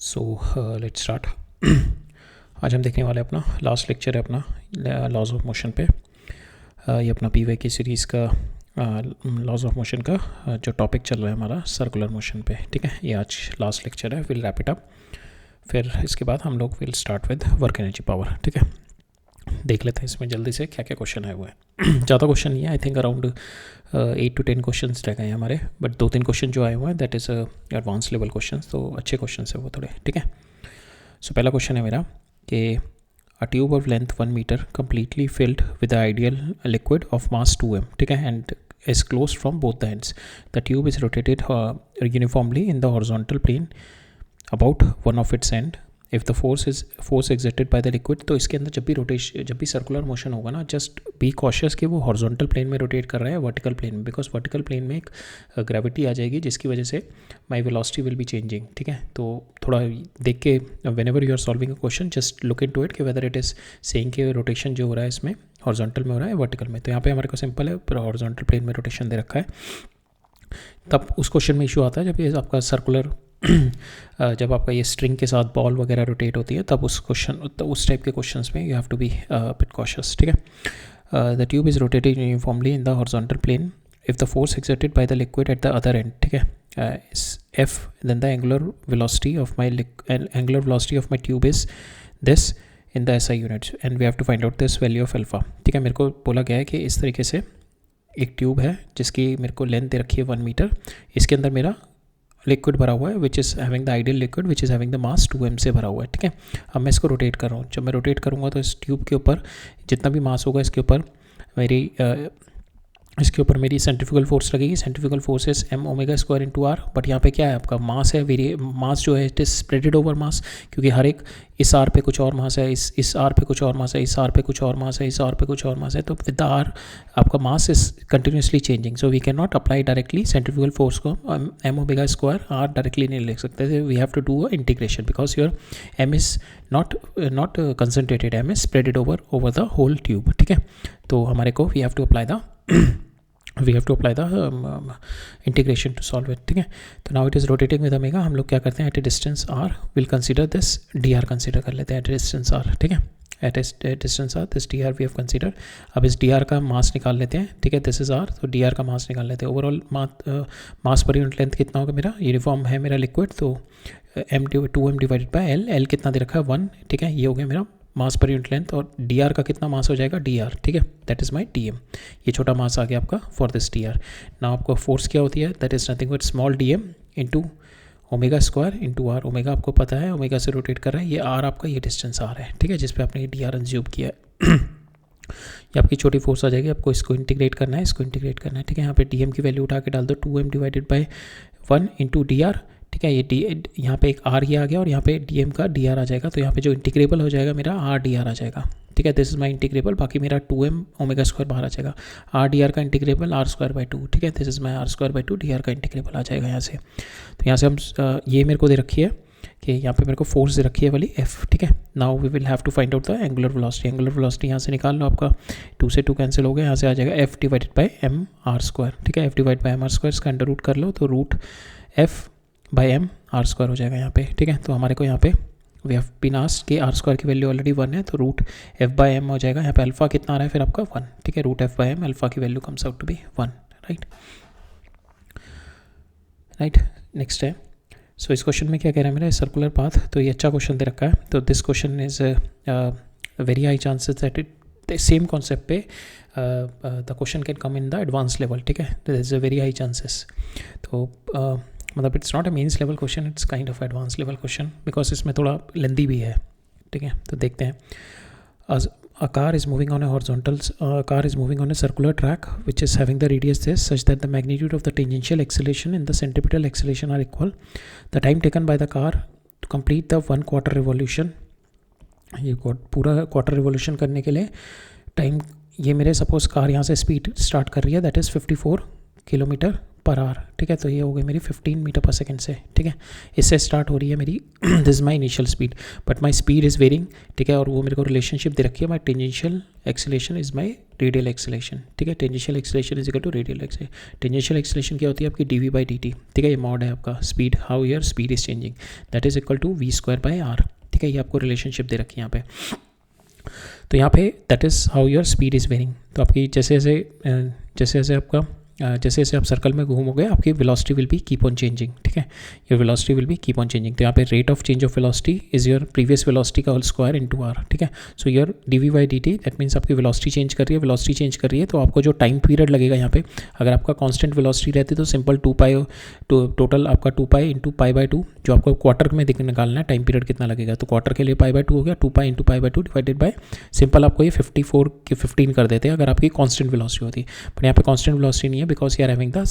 So let's start. आज हम देखने वाले अपना लास्ट लेक्चर है अपना लॉज ऑफ मोशन पे। ये अपना पीवे की सीरीज़ का लॉज ऑफ मोशन का जो टॉपिक चल रहा है हमारा सर्कुलर मोशन पे। ठीक है, ये आज लास्ट लेक्चर है, विल रैप इट अप। फिर इसके बाद हम लोग will start with work energy power. ठीक है, देख लेते हैं इसमें जल्दी से क्या क्या क्वेश्चन आए हुए हैं। ज़्यादा क्वेश्चन नहीं है, I think around 8 to 10 question रह गए हैं हमारे, बट 2-3 क्वेश्चन जो आए हुए हैं that is advance level question, तो अच्छे क्वेश्चन है वो थोड़े। ठीक है, सो पहला क्वेश्चन है मेरा कि a tube of length 1 metre completely filled with ideal liquid of mass 2m। ठीक है, end is closed from both the ends. The tube is rotated uniformly in the horizontal plane about one of its end. If the force exerted by the liquid, तो इसके अंदर जब भी circular motion होगा ना, just be cautious कि वो horizontal plane में रोटेट कर रहा है वर्टिकल प्लेन में, बिकॉज वर्टिकल प्लेन में एक ग्रेविटी आ जाएगी जिसकी वजह से my velocity will be changing. ठीक है, तो थोड़ा देख के whenever you are solving a question just look into it कि वेदर इट इज़ सेइंग कि रोटेशन जो हो रहा है इसमें हॉरिजॉन्टल में हो रहा है वर्टिकल में। तो यहाँ पे हमारे को सिंपल है, पूरा हॉरिजॉन्टल प्लेन में रोटेशन दे रखा है। तब उस क्वेश्चन में इशू आता है जब ये आपका सर्कुलर जब आपका ये स्ट्रिंग के साथ बॉल वगैरह रोटेट होती है, तब उस टाइप के क्वेश्चंस में you have to be bit cautious. ठीक है, the tube is rotated uniformly in the horizontal plane if the force exerted by the liquid at the other end. ठीक है, F then the angular velocity of my tube is this in the SI units and we have to find out this value of alpha. ठीक है, मेरे को बोला गया है कि इस तरीके से एक ट्यूब है जिसकी मेरे को लेंथ दे रखी है 1 मीटर, इसके अंदर मेरा लिक्विड भरा हुआ है which is having the ideal liquid which is having the mass 2m से भरा हुआ है। ठीक है, अब मैं इसको रोटेट कर रहा हूँ। जब मैं रोटेट करूँगा तो इस ट्यूब के ऊपर जितना भी मास होगा इसके ऊपर मेरी सेंट्रीफ्यूगल फोर्स लगेगी। Centrifugal force is m⍵² into R, but यहाँ पे क्या है आपका मास है, मास जो है इट इज स्प्रेडेड ओवर मास, क्योंकि हर एक इस आर पे कुछ और मास है, इस आर पे कुछ और मास है, इस आर पे कुछ और मास है, इस आर पे कुछ और मास है, तो विद द आर आपका mass is continuously changing. So we can not apply directly centrifugal force को m⍵² आर डायरेक्टली नहीं लिख सकते। We have to do a integration because your m is not concentrated, m is spreaded over the whole tube. ठीक है, तो हमारे को we have to apply the integration to solve it. ठीक है, तो now it is rotating with omega. हम लोग क्या करते हैं, at a distance R will consider this dr consider कर लेते हैं एट ए डिस्टेंस आर। ठीक है, at a distance R this dr we have consider. अब इस dr का मास निकाल लेते हैं। ठीक है, दिस इज आर, तो dr का मास निकाल लेते हैं। ओवरऑल मास पर यूनिट लेंथ कितना होगा मेरा, यूनिफॉर्म है मेरा लिक्विड, तो 2m डिवाइडेड बाय l कितना दे रखा है 1। ठीक है, ये हो गया मेरा मास पर यूनिट लेंथ, और dr का कितना मास हो जाएगा dr। ठीक है, दैट इज़ माई dm। ये छोटा मास आ गया आपका फॉर दिस dr। ना आपको फोर्स क्या होती है, that is nothing but small dm into ω² into R. Omega आपको पता है, ओमेगा से रोटेट कर रहा है, ये आर आपका ये डिस्टेंस आर है। ठीक है, जिस पे आपने ये dr अज्यूम किया है। ये आपकी छोटी फोर्स आ जाएगी, आपको इसको इंटीग्रेट करना है, इसको इंटीग्रेट करना है। ठीक है, यहाँ पे dm की वैल्यू उठा के डाल दो, 2m divided by 1 into dr। ठीक है, ये यहाँ पे एक आर ये आ गया और यहाँ पे dm का dr आ जाएगा, तो यहाँ पे जो इंटीग्रेबल हो जाएगा मेरा r dr आ जाएगा। ठीक है, दिस इज माई इंटीग्रेबल, बाकी मेरा 2m⍵² बाहर आ जाएगा। r dr का इंटीग्रेबल r²/2। ठीक है, this is my r²/2 dr का इंटीग्रेबल आ जाएगा यहाँ से। तो यहाँ से हम ये मेरे को दे रखी है कि यहाँ पे मेरे को फोर्स दे रखी है वाली f। ठीक है, now we will have to find out the angular velocity. Angular velocity यहाँ से निकाल लो, आपका 2 से 2 कैंसिल हो गया, यहाँ से आ जाएगा f divided by m r²। ठीक है, f divide by m r², इसका अंडर रूट कर लो तो root f by m r² हो जाएगा यहाँ पे। ठीक है, तो हमारे को यहाँ पे वी हैव बीन आस्क्ड कि r² की वैल्यू ऑलरेडी 1 है, तो रूट f बाई m हो जाएगा। यहाँ पे अल्फा कितना आ रहा है फिर आपका 1। ठीक है, root f by m, alpha की value comes out to be 1। Right, next है। सो इस क्वेश्चन में क्या कह रहा है मेरा, सर्कुलर पाथ, तो ये अच्छा क्वेश्चन दे रखा है। तो this question is very high chances that it same concept पे the question can come in the advance level. ठीक है, this is a very high chances. तो मतलब it's not a mains level question, it's kind of advance level question because इसमें थोड़ा लेंदी भी है। ठीक है, तो देखते हैं। A car is moving on a circular track which is having the radius this such that the magnitude of the tangential acceleration and the centripetal acceleration are equal. The time taken by the car to complete the 1/4 revolution, ये पूरा quarter revolution करने के लिए time, ये मेरे suppose car यहाँ से speed start कर रही है that is 54 kilometre per hour, ठीक है। तो ये हो गई मेरी 15 मीटर पर सेकेंड से, ठीक है। इससे स्टार्ट हो रही है मेरी this is my initial speed, but my speed is varying, ठीक है। और वो मेरे को रिलेशनशिप दे रखी है, my tangential acceleration is my radial acceleration, ठीक है। Tangential acceleration is equal to radial acceleration. Tangential acceleration क्या होती है आपकी, dv बाई dt, ठीक है। ये मॉड है आपका speed, how your speed is changing, that is equal to v² by r, ठीक है। ये आपको रिलेशनशिप दे रखी है यहाँ पे। तो यहाँ पे that is how your speed is varying. तो आपकी जैसे जैसे आपका जैसे जैसे आप सर्कल में घूमोगे आपकी velocity will be keep on changing, ठीक है। Your velocity will be keep on changing. तो यहाँ पे rate of change of velocity is your previous velocity का होल स्क्वायर इनटू आर, ठीक है। So your dv by dt that means आपकी velocity change कर रही है, वेलोसिटी चेंज कर रही है। तो आपको जो टाइम पीरियड लगेगा यहाँ पे, अगर आपका कांस्टेंट वेलोसिटी रहती तो सिंपल 2π टोटल आपका 2π इंटू π/2, जो आपको क्वार्टर में निकालना है टाइम पीरियड कितना लगेगा। तो क्वार्टर के लिए π/2 हो गया, 2π इंटू π/2 डिवाइडेड बाय सिंपल आपको ये 54 के 15 कर देते हैं अगर आपकी कांस्टेंट वेलोसिटी होती। बट यहाँ पे कांस्टेंट वेलोसिटी नहीं है, because you are having the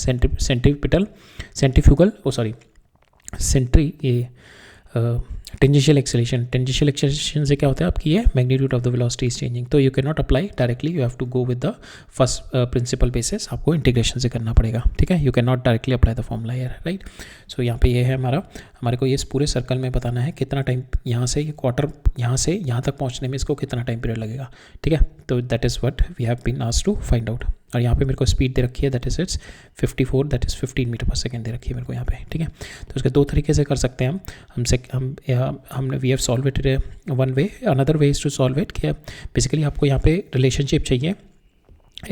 tangential acceleration. Tangential acceleration से क्या होता है आपकी ये magnitude of the velocity is changing. तो you can not apply directly, you have to go with the first principle basis, आपको इंटीग्रेशन से करना पड़ेगा, ठीक है। You can not directly apply the formula here, right. So यहाँ पे ये है हमारे को ये पूरे सर्कल में बताना है कितना टाइम यहाँ से ये क्वार्टर यहाँ से यहाँ तक पहुँचने में इसको कितना टाइम पीरियड लगेगा, ठीक है। तो that is what we have been asked to find out. और यहाँ पे मेरे को स्पीड दे रखी है, that is it's 54, that is 15 metre पर सेकेंड दे रखी है मेरे को यहाँ पे, ठीक है। तो उसके दो तरीके से कर सकते हैं हमने we have solve it one way, another way is to solve it कि बेसिकली आपको यहाँ पे रिलेशनशिप चाहिए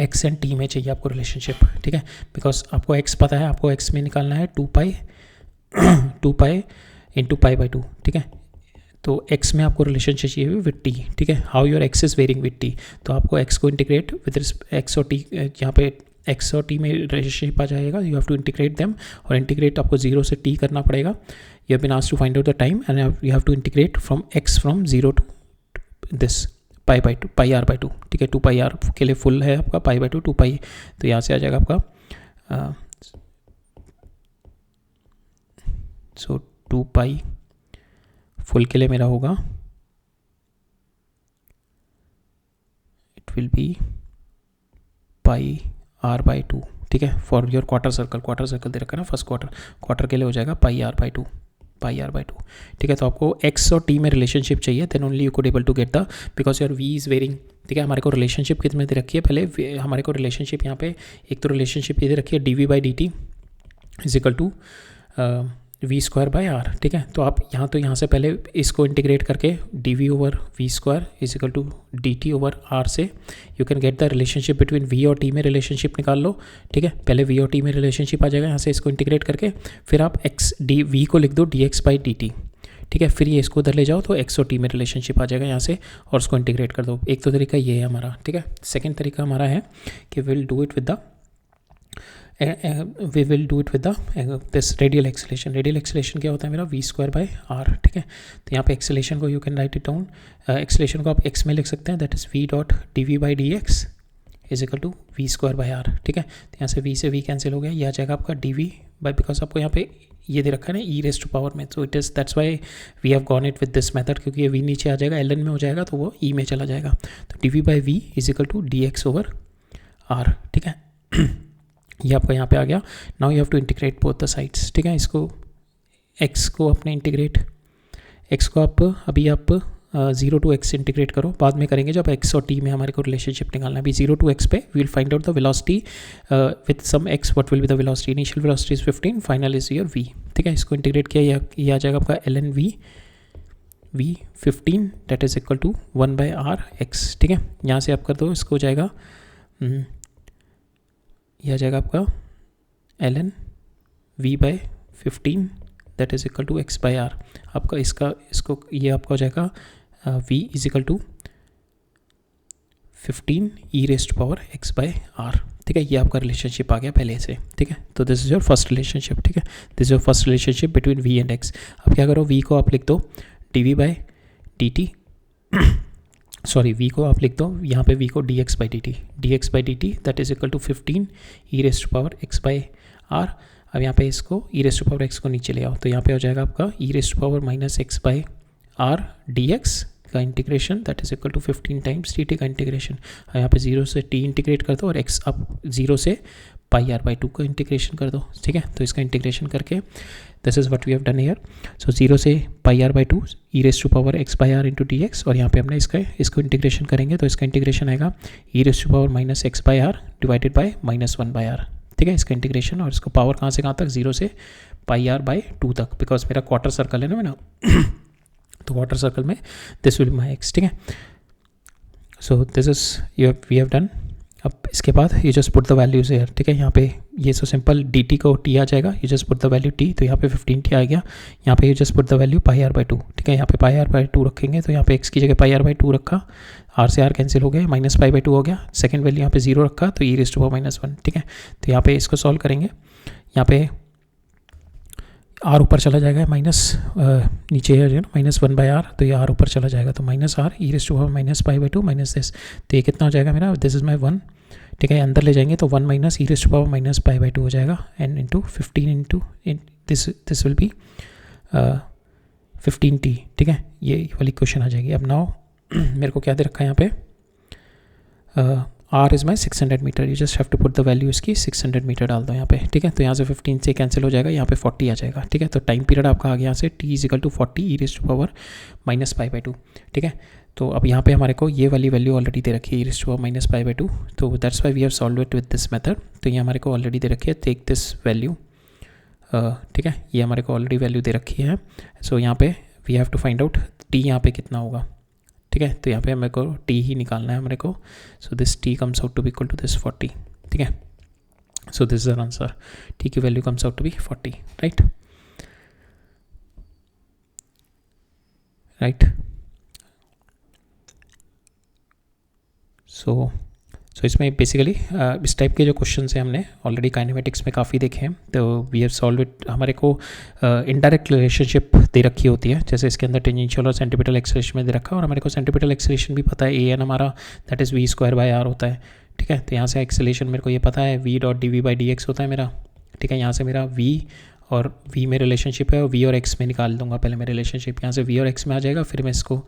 x एंड t में चाहिए आपको रिलेशनशिप, ठीक है। बिकॉज आपको x पता है, आपको x में निकालना है 2π इंटू π/2, ठीक है। तो x में आपको रिलेशनशिप चाहिए विद t, ठीक है। How your x is varying with t, तो आपको x को इंटीग्रेट विद x और t, यहाँ पे x और t में रिलेशनशिप आ जाएगा, you have to integrate them, और इंटीग्रेट आपको 0 से t करना पड़ेगा। You have been asked to find out the time and you have to integrate from x from 0 to this πr/2, ठीक है। 2πr के लिए फुल है आपका, π/2 2π, तो यहाँ से आ जाएगा आपका सो 2π फुल के लिए मेरा होगा, इट विल बी πr/2, ठीक है। फॉर योर क्वार्टर सर्कल दे रखा है ना, फर्स्ट क्वार्टर के लिए हो जाएगा πr/2, ठीक है। तो आपको x और t में रिलेशनशिप चाहिए, then only you could able to get the, because your v is varying, ठीक है। हमारे को रिलेशनशिप कितने दे रखी है, पहले हमारे को रिलेशनशिप यहाँ पे एक तो रिलेशनशिप ये दे रखी है dv by dt is equal to v² by r, ठीक है। तो आप यहाँ से पहले इसको इंटीग्रेट करके dv over v² is equal to dt over r से you can get the relationship between v और t में रिलेशनशिप निकाल लो, ठीक है। पहले v और t में रिलेशनशिप आ जाएगा, यहाँ से इसको इंटीग्रेट करके फिर आप v को लिख दो dx बाई dt, ठीक है। फिर ये इसको उधर ले जाओ तो x और t में रिलेशनशिप आ जाएगा यहाँ से, और उसको इंटीग्रेट कर दो। एक तो तरीका ये है हमारा, ठीक है। सेकेंड तरीका हमारा है कि will do it with this radial acceleration. Radial acceleration क्या होता है मेरा, v² बाई r, ठीक है। तो यहाँ पे एक्सीलरेशन को you can write it down, acceleration को आप x में लिख सकते हैं, that is v dot dv by dx is equal to v² by r, ठीक है। तो यहाँ से v से v कैंसिल हो गया, ये आ जाएगा आपका dv बाई, बिकॉज आपको यहाँ पे ये दे रखा है ना e रेज़ टू पावर में, तो it is that's why we have gone it with this method, क्योंकि ये v नीचे आ जाएगा ln में हो जाएगा तो वो e में चला जाएगा। तो dv by v is equal to dx over r, ठीक है। ये आपका यहाँ पे आ गया। Now you have to integrate both the sides, ठीक है। इसको x को अपने इंटीग्रेट, x को आप अभी आप 0 टू x इंटीग्रेट करो, बाद में करेंगे जब x और t में हमारे को रिलेशनशिप निकालना है। अभी 0 टू x पे we will find out the velocity with some x, what will be the velocity, initial velocity is 15, final is your v, ठीक है। इसको इंटीग्रेट किया, ये आ जाएगा आपका ln v 15 that is equal to 1 by r x, ठीक है। यहाँ से आप कर दो, इसको हो जाएगा यह आ जाएगा आपका ln v by 15 that is equal to x by r। आपका इसको ये आपका हो जाएगा v is equal to 15 e raise to power x by r, ठीक है। ये आपका रिलेशनशिप आ गया पहले से, ठीक है। तो this is your first relationship, ठीक है। This is your first relationship between v and x। अब क्या करो, v को आप लिख दो dv by dt, sorry v को आप लिख दो यहाँ पे v को dx by dt that is equal to 15 e raise to power x by r। अब यहाँ पे इसको e raise to power x को नीचे ले आओ, तो यहाँ पे हो जाएगा आपका e raise to power minus x by r dx, का integration that is equal to 15 times dt का इंटीग्रेशन। यहाँ पे 0 से t इंटीग्रेट कर दो और x अब 0 से पाई आर बाई 2 का इंटीग्रेशन कर दो, ठीक है। तो इसका इंटीग्रेशन करके this is what we have done here. So 0 से pi are by 2 e raise to power x by r into d x, और यहाँ पे हमने इसको इंटीग्रेशन करेंगे तो इसका इंटीग्रेशन आएगा e raise to power minus x by r divided by minus 1 by are, ठीक है। इसका इंटीग्रेशन, और इसको पावर कहाँ से कहाँ तक, 0 से पाई आर बाई 2 तक, बिकॉज मेरा क्वार्टर सर्कल है ना मेरा तो क्वार्टर सर्कल में this will be my X, ठीक है। So this is we have done. अब इसके बाद you just put the values here, ठीक है। यहाँ पे ये सो सिंपल डी टी को टी आ जाएगा, you just put the value T, तो यहाँ पे 15t आ गया। यहाँ पे you just put the value pi are by 2, ठीक है। यहाँ पे पाई आर बाई 2 रखेंगे तो यहाँ पे x की जगह पाई आर बाई 2 रखा, r से r कैंसिल हो गया, माइनस पाई बाई 2 हो गया। सेकंड वैल्यू यहाँ पे 0 रखा तो E raise to power minus 1, ठीक है। तो यहाँ पे इसको सॉल्व करेंगे, यहाँ पे r ऊपर चला जाएगा, माइनस नीचे है ना माइनस 1 बाई आर, तो ये r ऊपर चला जाएगा तो minus r E raise to power minus pi by 2 minus this, तो ये कितना हो जाएगा मेरा, दिस इज माई 1, ठीक है। अंदर ले जाएंगे तो 1 minus E raise to power minus pi by 2 हो जाएगा, and into 15 into this will be 15t, ठीक है। ये वाली क्वेश्चन आ जाएगी। अब नाउ मेरे को क्या दे रखा है यहाँ पे, r इज़ my 600 metre, you just have to put the value इसकी 600 मीटर डाल दो यहाँ पे, ठीक है। तो यहाँ से 15 से कैंसिल हो जाएगा, यहाँ पे 40 आ जाएगा, ठीक है। तो टाइम पीरियड आपका आ गया यहाँ से t is equal to 40 E raise to power minus pi by 2, ठीक है। तो अब यहाँ पे हमारे को ये वाली वैल्यू ऑलरेडी दे रखी है E raise to power minus pi by 2, तो that's why we have solve it with this method. तो ये हमारे को ऑलरेडी दे रखी है, टेक दिस वैल्यू, ठीक है। ये हमारे को ऑलरेडी वैल्यू दे रखी है। सो यहाँ पे we have to find out t यहाँ पे कितना होगा, ठीक है। तो यहाँ पे मेरे को t ही निकालना है हमारे को। So this t comes out to be equal to this 40, ठीक है। So this is the answer, t की value comes out to be 40, right right. So इसमें बेसिकली इस टाइप के जो क्वेश्चन हैं हमने ऑलरेडी काइनेमेटिक्स में काफ़ी देखे हैं, तो वी हैव सॉल्व इट। हमारे को इनडायरेक्ट रिलेशनशिप दे रखी होती है, जैसे इसके अंदर टेंजेंशियल और सेंटीपिटल एक्सेलरेशन में दे रखा है, और हमारे को सेंटीपिटल एक्सेलरेशन भी पता है, ए एन हमारा that is V square by R होता है, ठीक है। तो यहाँ से एक्सेलरेशन मेरे को ये पता है V dot D V by D X होता है मेरा, ठीक है। यहाँ से मेरा v और v में रिलेशनशिप है, और v और x में निकाल दूंगा पहले मैं रिलेशनशिप, यहाँ से v और x में आ जाएगा, फिर मैं इसको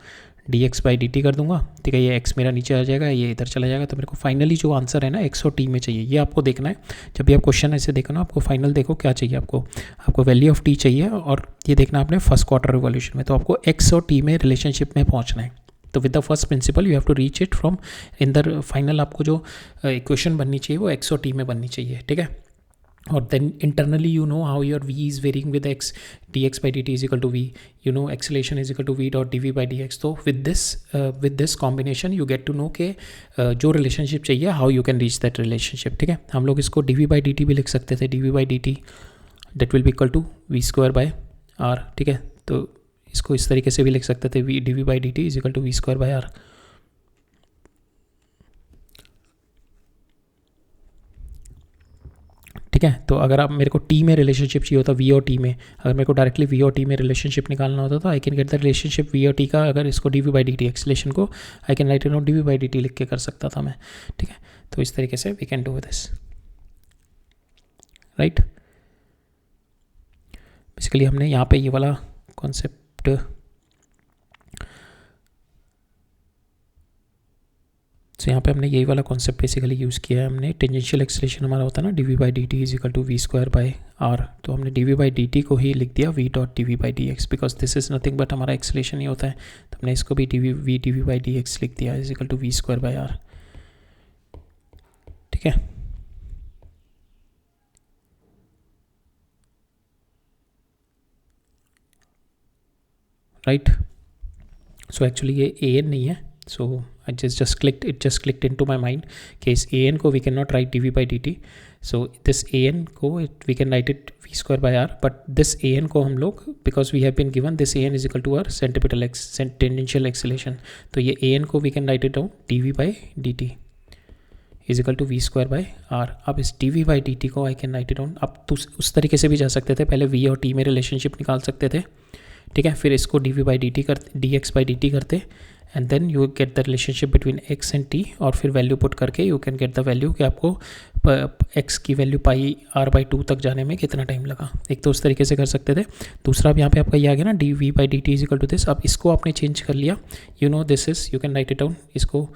dx बाई dt कर दूंगा, ठीक है। ये x मेरा नीचे आ जाएगा, ये इधर चला जाएगा, तो मेरे को फाइनली जो आंसर है ना x और t में चाहिए, ये आपको देखना है। जब भी आप क्वेश्चन ऐसे देखो ना, आपको फाइनल देखो क्या चाहिए, आपको वैल्यू ऑफ t चाहिए, और ये देखना आपने फर्स्ट क्वार्टर रिवॉल्यूशन में, तो आपको x और t में रिलेशनशिप में पहुँचना है। तो with the first principle you have to reach it from in the final, आपको जो इक्वेशन बननी चाहिए वो x और t में बननी चाहिए, ठीक है। और then internally you know how your v is varying with x, dx by dt is equal to v, you know acceleration is equal to v dot dv by dx। तो with this combination you get to know के जो relationship चाहिए how you can reach that relationship, ठीक है। हम लोग इसको dv by dt भी लिख सकते थे, dv by dt that will be equal to v square by r, ठीक है। तो इसको इस तरीके से भी लिख सकते थे, dv by dt is equal to v square by r, ठीक है। तो अगर आप मेरे को t में रिलेशनशिप चाहिए होता v और t में, अगर मेरे को डायरेक्टली v और t में रिलेशनशिप निकालना होता तो I can get the relationship v और t का, अगर इसको dv बाई dt एक्सेलरेशन को आई can write down dv by dt लिख के कर सकता था मैं, ठीक है। तो इस तरीके से we can do this, right. Basically हमने यहाँ पे ये वाला कॉन्सेप्ट, तो यहाँ पे हमने यही वाला कॉन्सेप्ट बेसिकली यूज़ किया है हमने। टेंजेंशियल एक्सेलरेशन हमारा होता है ना dv बाई D T is equal to V square by R, तो हमने dv बाई डी टी को ही लिख दिया v डॉट dv बाई D x, because this is nothing but हमारा एक्सेलरेशन ही होता है, तो हमने इसको भी dv बाई डी एक्स लिख दिया is equal to V square by are, ठीक है। राइट, सो एक्चुअली ये an नहीं है, so I just clicked into my mind case an को we cannot write dv by dt, so this an को we can write it v square by r, but this an को हम लोग because we have been given this an is equal to our tangential acceleration, तो ये an को we can write it down dv by dt is equal to v square by r। अब इस dv by dt को I can write it down, अब तो उस तरीके से भी जा सकते थे, पहले v और t में रिलेशनशिप निकाल सकते थे, ठीक है। फिर इसको dv by dt करते, dx by dt करते, and then you get the relationship between x and t, और फिर वैल्यू पुट करके you can get the value कि आपको एक्स की वैल्यू पाई r/2 तक जाने में कितना टाइम लगा। एक तो उस तरीके से कर सकते थे, दूसरा अब यहाँ पे आपका ये आ गया ना dv/dt is equal to this. अब इसको आपने चेंज कर लिया, you know this is, you can write it down, इसको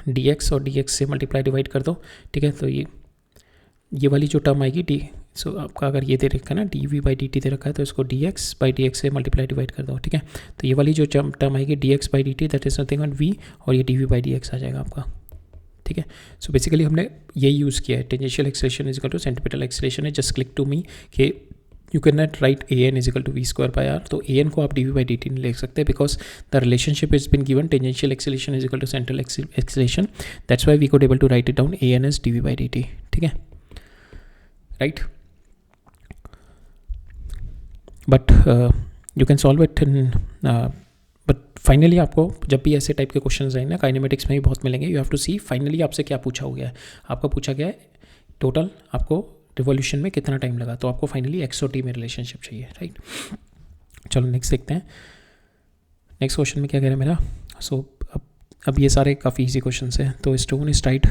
dx और dx से मल्टीप्लाई डिवाइड कर दो, ठीक है। तो ये वाली जो टर्म आएगी डी, सो आपका अगर ये दे रखा है ना dv/dt दे रखा है, तो इसको dx/dx से मल्टीप्लाई डिवाइड कर दो, ठीक है। तो ये वाली जो टर्म आएगी dx/dt that is nothing but v, और ये dv/dx आ जाएगा आपका, ठीक है। सो बेसिकली हमने यही यूज़ किया है, tangential acceleration is equal to centimetre acceleration है। जस्ट क्लिक टू मी कि you can not write an is equal to v²/r। तो an को आप dv/dt नहीं लिख सकते because the relationship is been given tangential acceleration is equal to central acceleration, that's why we could able to write it down an as dv/dt, ठीक है, right. But you can solve it in, but finally आपको जब भी ऐसे type के question आए ना, kinematics में भी बहुत मिलेंगे, you have to see finally आपसे क्या पूछा हो गया है। आपका पूछा गया है टोटल आपको रिवॉल्यूशन में कितना टाइम लगा, तो आपको फाइनली एक्स और टी में रिलेशनशिप चाहिए, राइट। चलो नेक्स्ट देखते हैं। नेक्स्ट क्वेश्चन में क्या कह रहे हैं मेरा, सो अब ये सारे काफ़ी इजी क्वेश्चन हैं। तो stone is tied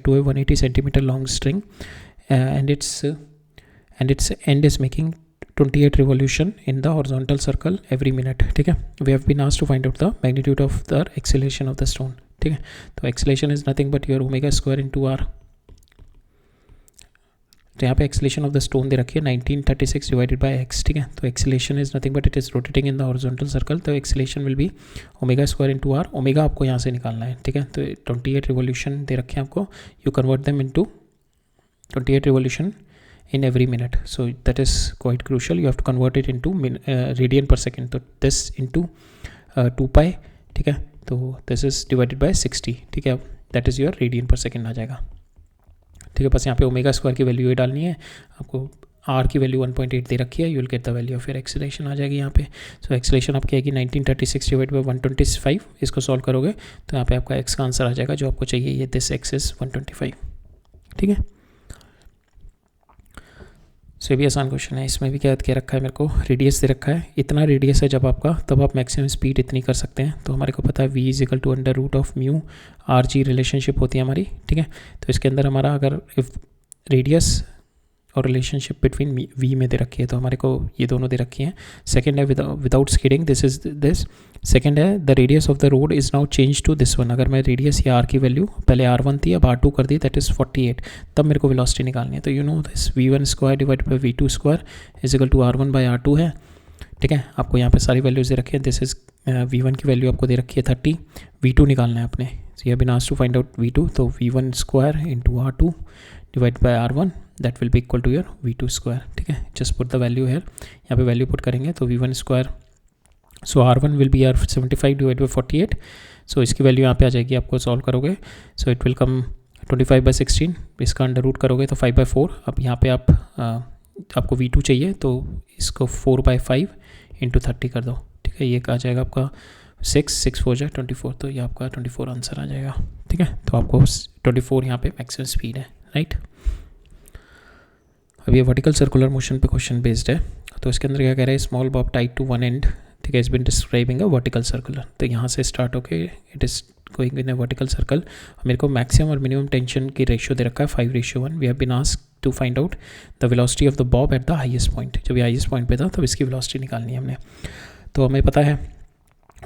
to a 180 centimetre long string and it's end is making 28 revolution in the horizontal circle every minute, ठीक है। We have been asked to find out the magnitude of the acceleration of the stone, ठीक है। तो acceleration is nothing but your omega square into r। तो यहाँ पे acceleration of the stone दे रखी है 1936 divided by x, ठीक है। तो acceleration is nothing but it is rotating in the horizontal circle, तो acceleration will be omega square into r। omega आपको यहाँ से निकालना है, ठीक है। तो 28 revolution दे रखे हैं आपको, you convert them into 28 revolution in every minute, so that is quite crucial, you have to convert it into radian per second। तो this into 2 pi, ठीक है। तो this is divided by 60, ठीक है, that is your radian per second आ जाएगा, ठीक है। बस यहाँ पे ओमेगा स्क्वायर की वैल्यू डालनी है आपको, r की वैल्यू 1.8 दे रखी है, you will get the value of your acceleration आ जाएगी यहाँ पे। सो एक्सेलरेशन आपकी आएगी 1936 डिवाइड बाई 125, इसको सॉल्व करोगे तो यहाँ पे आपका x का आंसर आ जाएगा जो आपको चाहिए, ये दिस x इज 125, ठीक है। सो ये भी आसान क्वेश्चन है। इसमें भी क्या रखा है मेरे को, रेडियस दे रखा है, इतना रेडियस है जब आपका, तब आप मैक्सिमम स्पीड इतनी कर सकते हैं। तो हमारे को पता है v is equal to under root of mu R G relationship होती है हमारी, ठीक है। तो इसके अंदर हमारा अगर इफ रेडियस और रिलेशनशिप बिटवीन v में दे रखी है, तो हमारे को ये दोनों दे रखी हैं। सेकंड है without skidding, this is this. Second है the radius of the road is now change to this one. अगर मैं रेडियस या r की वैल्यू पहले r1 थी अब r2 कर दी, दैट इज़ 48, तब मेरे को वेलोसिटी निकालनी है। तो you know this v1 square divide by v2 square is equal to r1 by r2 है, ठीक है। आपको यहाँ पे सारी वैल्यूज दे रखी है, दिस इज v1 की वैल्यू आपको दे रखी है 30, v2 निकालना है अपने, so you have been asked to find out v2। तो v1 square into r2 divide by r1 that will be equal to your v2 square, ठीक है। Just put the value here, यहाँ पे वैल्यू पुट करेंगे तो v1 square, so r1 will be R 75 divide by 48, so इसकी वैल्यू यहाँ पे आ जाएगी, आपको सॉल्व करोगे सो इट विल कम 25/16, इसका अंडर रूट करोगे तो 5/4। अब यहाँ पे आपको v2 चाहिए तो इसको 4/5 इंटू 30 कर दो, ठीक है। ये आ जाएगा आपका 6 4 जाए 24, तो ये आपका 24 आंसर आ जाएगा, ठीक है। तो आपको 24 यहाँ पे मैक्सिमम स्पीड है, राइट। अब ये वर्टिकल सर्कुलर मोशन पे क्वेश्चन बेस्ड है, तो इसके अंदर क्या कह रहा है, small bob tied to one end, ठीक है, is being describing a vertical circular. तो यहाँ से स्टार्ट होके it is going in a vertical circle. मेरे को मैक्सिमम और मिनिमम टेंशन की रेशियो दे रखा है 5:1। We have been asked to find out the velocity of the bob at the highest point. जब ये हाईएस्ट पॉइंट पे था तब इसकी वेलोसिटी निकालनी है हमने, तो हमें पता है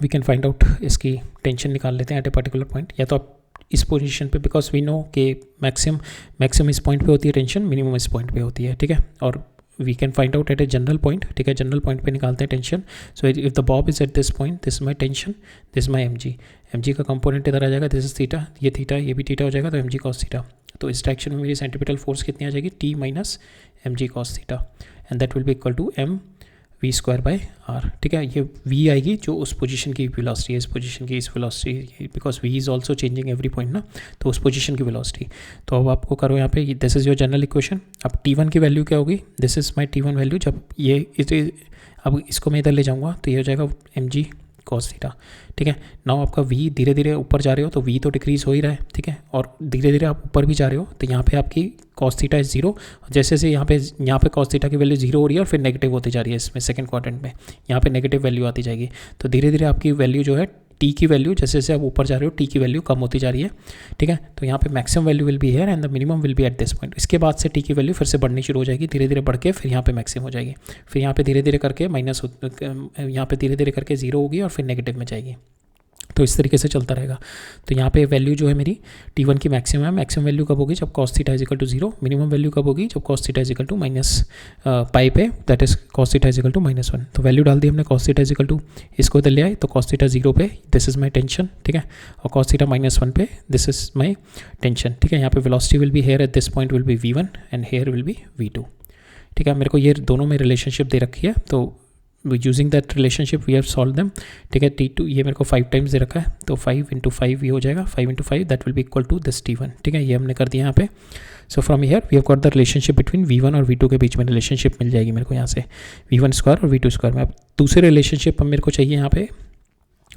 वी कैन फाइंड आउट इसकी टेंशन निकाल लेते हैं एट ए पर्टिकुलर पॉइंट, या तो आप इस पोजीशन पे, बिकॉज वी नो कि मैक्सिमम इस पॉइंट पे होती है टेंशन, मिनिमम इस पॉइंट पे होती है, ठीक है। और we can find out at a general point, ठीक है, जनरल पॉइंट पे निकालते हैं tension. So if the bob is at this point, this my tension, this my m g का कंपोनेंट इधर आ जाएगा, दिस इज थीटा, ये थीटा, ये भी थीटा हो जाएगा, तो एम जी कॉस थीटा। तो इस डायरेक्शन में मेरी सेंट्रीपिटल फोर्स कितनी आ जाएगी, T minus m g cos theta, and that will be equal to m v square by are, ठीक है। ये v आएगी जो उस पोजीशन की वेलोसिटी है, इस पोजीशन की इस velocity, because v is also changing every point ना, तो उस पोजीशन की वेलोसिटी। तो अब आपको करो यहाँ पे, this is your general equation. अब t1 की वैल्यू क्या होगी, this is my t1 value. जब ये अब इसको मैं इधर ले जाऊँगा तो ये हो जाएगा एम जी कॉस थीटा, ठीक है। नाउ आपका v धीरे धीरे ऊपर जा रहे हो तो v तो डिक्रीज हो ही रहा है, ठीक है, और धीरे धीरे आप ऊपर भी जा रहे हो तो यहाँ पे आपकी कॉस थीटा इज 0। जैसे जैसे यहाँ पे कॉस थीटा की वैल्यू 0 हो रही है और फिर नेगेटिव होती जा रही है, इसमें सेकंड क्वाड्रेंट में यहाँ पे नेगेटिव वैल्यू आती जाएगी, तो धीरे धीरे आपकी वैल्यू जो है टी की वैल्यू जैसे जैसे आप ऊपर जा रहे हो टी की वैल्यू कम होती जा रही है, ठीक है। तो यहाँ पे maximum value will be here and the minimum will be eight this point. इसके बाद से टी की वैल्यू फिर से बढ़नी शुरू हो जाएगी, धीरे धीरे बढ़ के फिर यहाँ पे मैक्सिमम हो जाएगी, फिर यहाँ पे धीरे धीरे करके माइनस, यहाँ पे धीरे धीरे करके जीरो होगी और फिर नेगेटिव में जाएगी। तो इस तरीके से चलता रहेगा। तो यहाँ पे वैल्यू जो है मेरी T1 की मैक्सिमम है। मैक्सिमम वैल्यू कब होगी? जब cos theta is equal to 0। Minimum value कब होगी? जब cos theta is equal to minus pi पे, that is cos theta is equal to -1। तो वैल्यू डाल दी हमने cos theta is equal to, इसको इधर ले आए तो cos थीटा 0 पे दिस इज माई टेंशन, ठीक है, और cos थीटा -1 पे दिस इज माई टेंशन, ठीक है। यहाँ पे velocity will be here at this point will be v1 and here will be v2, ठीक है। मेरे को ये दोनों में रिलेशनशिप दे रखी है, तो using that relationship we have solve them, ठीक है। T2 ये मेरे को 5 टाइम्स दे रखा है, तो 5 × 5 ये हो जाएगा, 5 × 5 that will be equal to this T1, ठीक है। ये हमने कर दिया यहाँ पे। So from here we have got the relationship between V1 और V2 के बीच में रिलेशनशिप मिल जाएगी मेरे को यहाँ से, V1² और V2² में। अब दूसरे रिलेशनशिप मेरे को चाहिए यहाँ पे,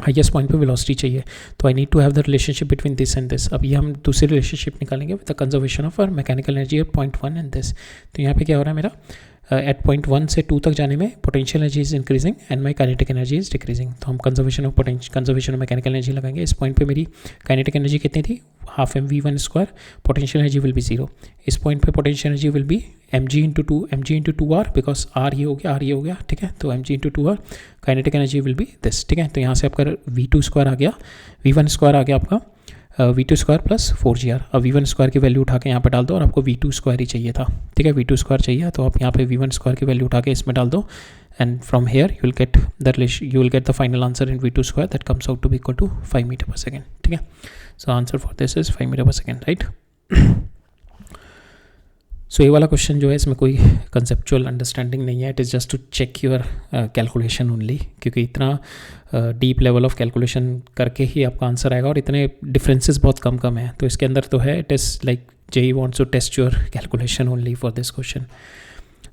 हाईएस्ट पॉइंट पे वेलोसिटी चाहिए, तो I need to have the relationship between this and this. अब ये हम दूसरी रिलेशनशिप निकालेंगे with the conservation of our mechanical energy at point 1 and this. तो यहाँ पे क्या हो रहा है मेरा, एट पॉइंट 1 से 2 तक जाने में potential energy is increasing and my kinetic energy is decreasing. तो हम कंजर्वेशन ऑफ मैकेनिकल एनर्जी लगाएंगे। इस पॉइंट पे मेरी काइनेटिक एनर्जी कितनी थी? Half mv1², potential energy will be 0। इस पॉइंट पे potential energy will be mg × 2r, because r ये हो गया, ठीक है। तो mg × 2r, kinetic energy will be this, ठीक है। तो यहाँ से आपका v2² आ गया, v1² आ गया आपका v2² प्लस 4gr। अब v1² की वैल्यू उठा के यहाँ पे डाल दो और आपको v2² ही चाहिए था, ठीक है, v2² चाहिए, तो आप यहाँ पे v1² की वैल्यू उठा के इसमें डाल दो and from here you will get the final answer in v2² that comes out to be equal to 5 metre पर सेकेंड, ठीक है। So answer for this is 5 metre पर सेकेंड, राइट। सो ये वाला क्वेश्चन जो है इसमें कोई कंसेप्चुअल अंडरस्टैंडिंग नहीं है, it is just to check your calculation only, क्योंकि इतना डीप लेवल ऑफ कैलकुलेशन करके ही आपका आंसर आएगा और इतने डिफरेंसेस बहुत कम है। तो इसके अंदर तो है, it is like JEE wants to test your calculation only for this question.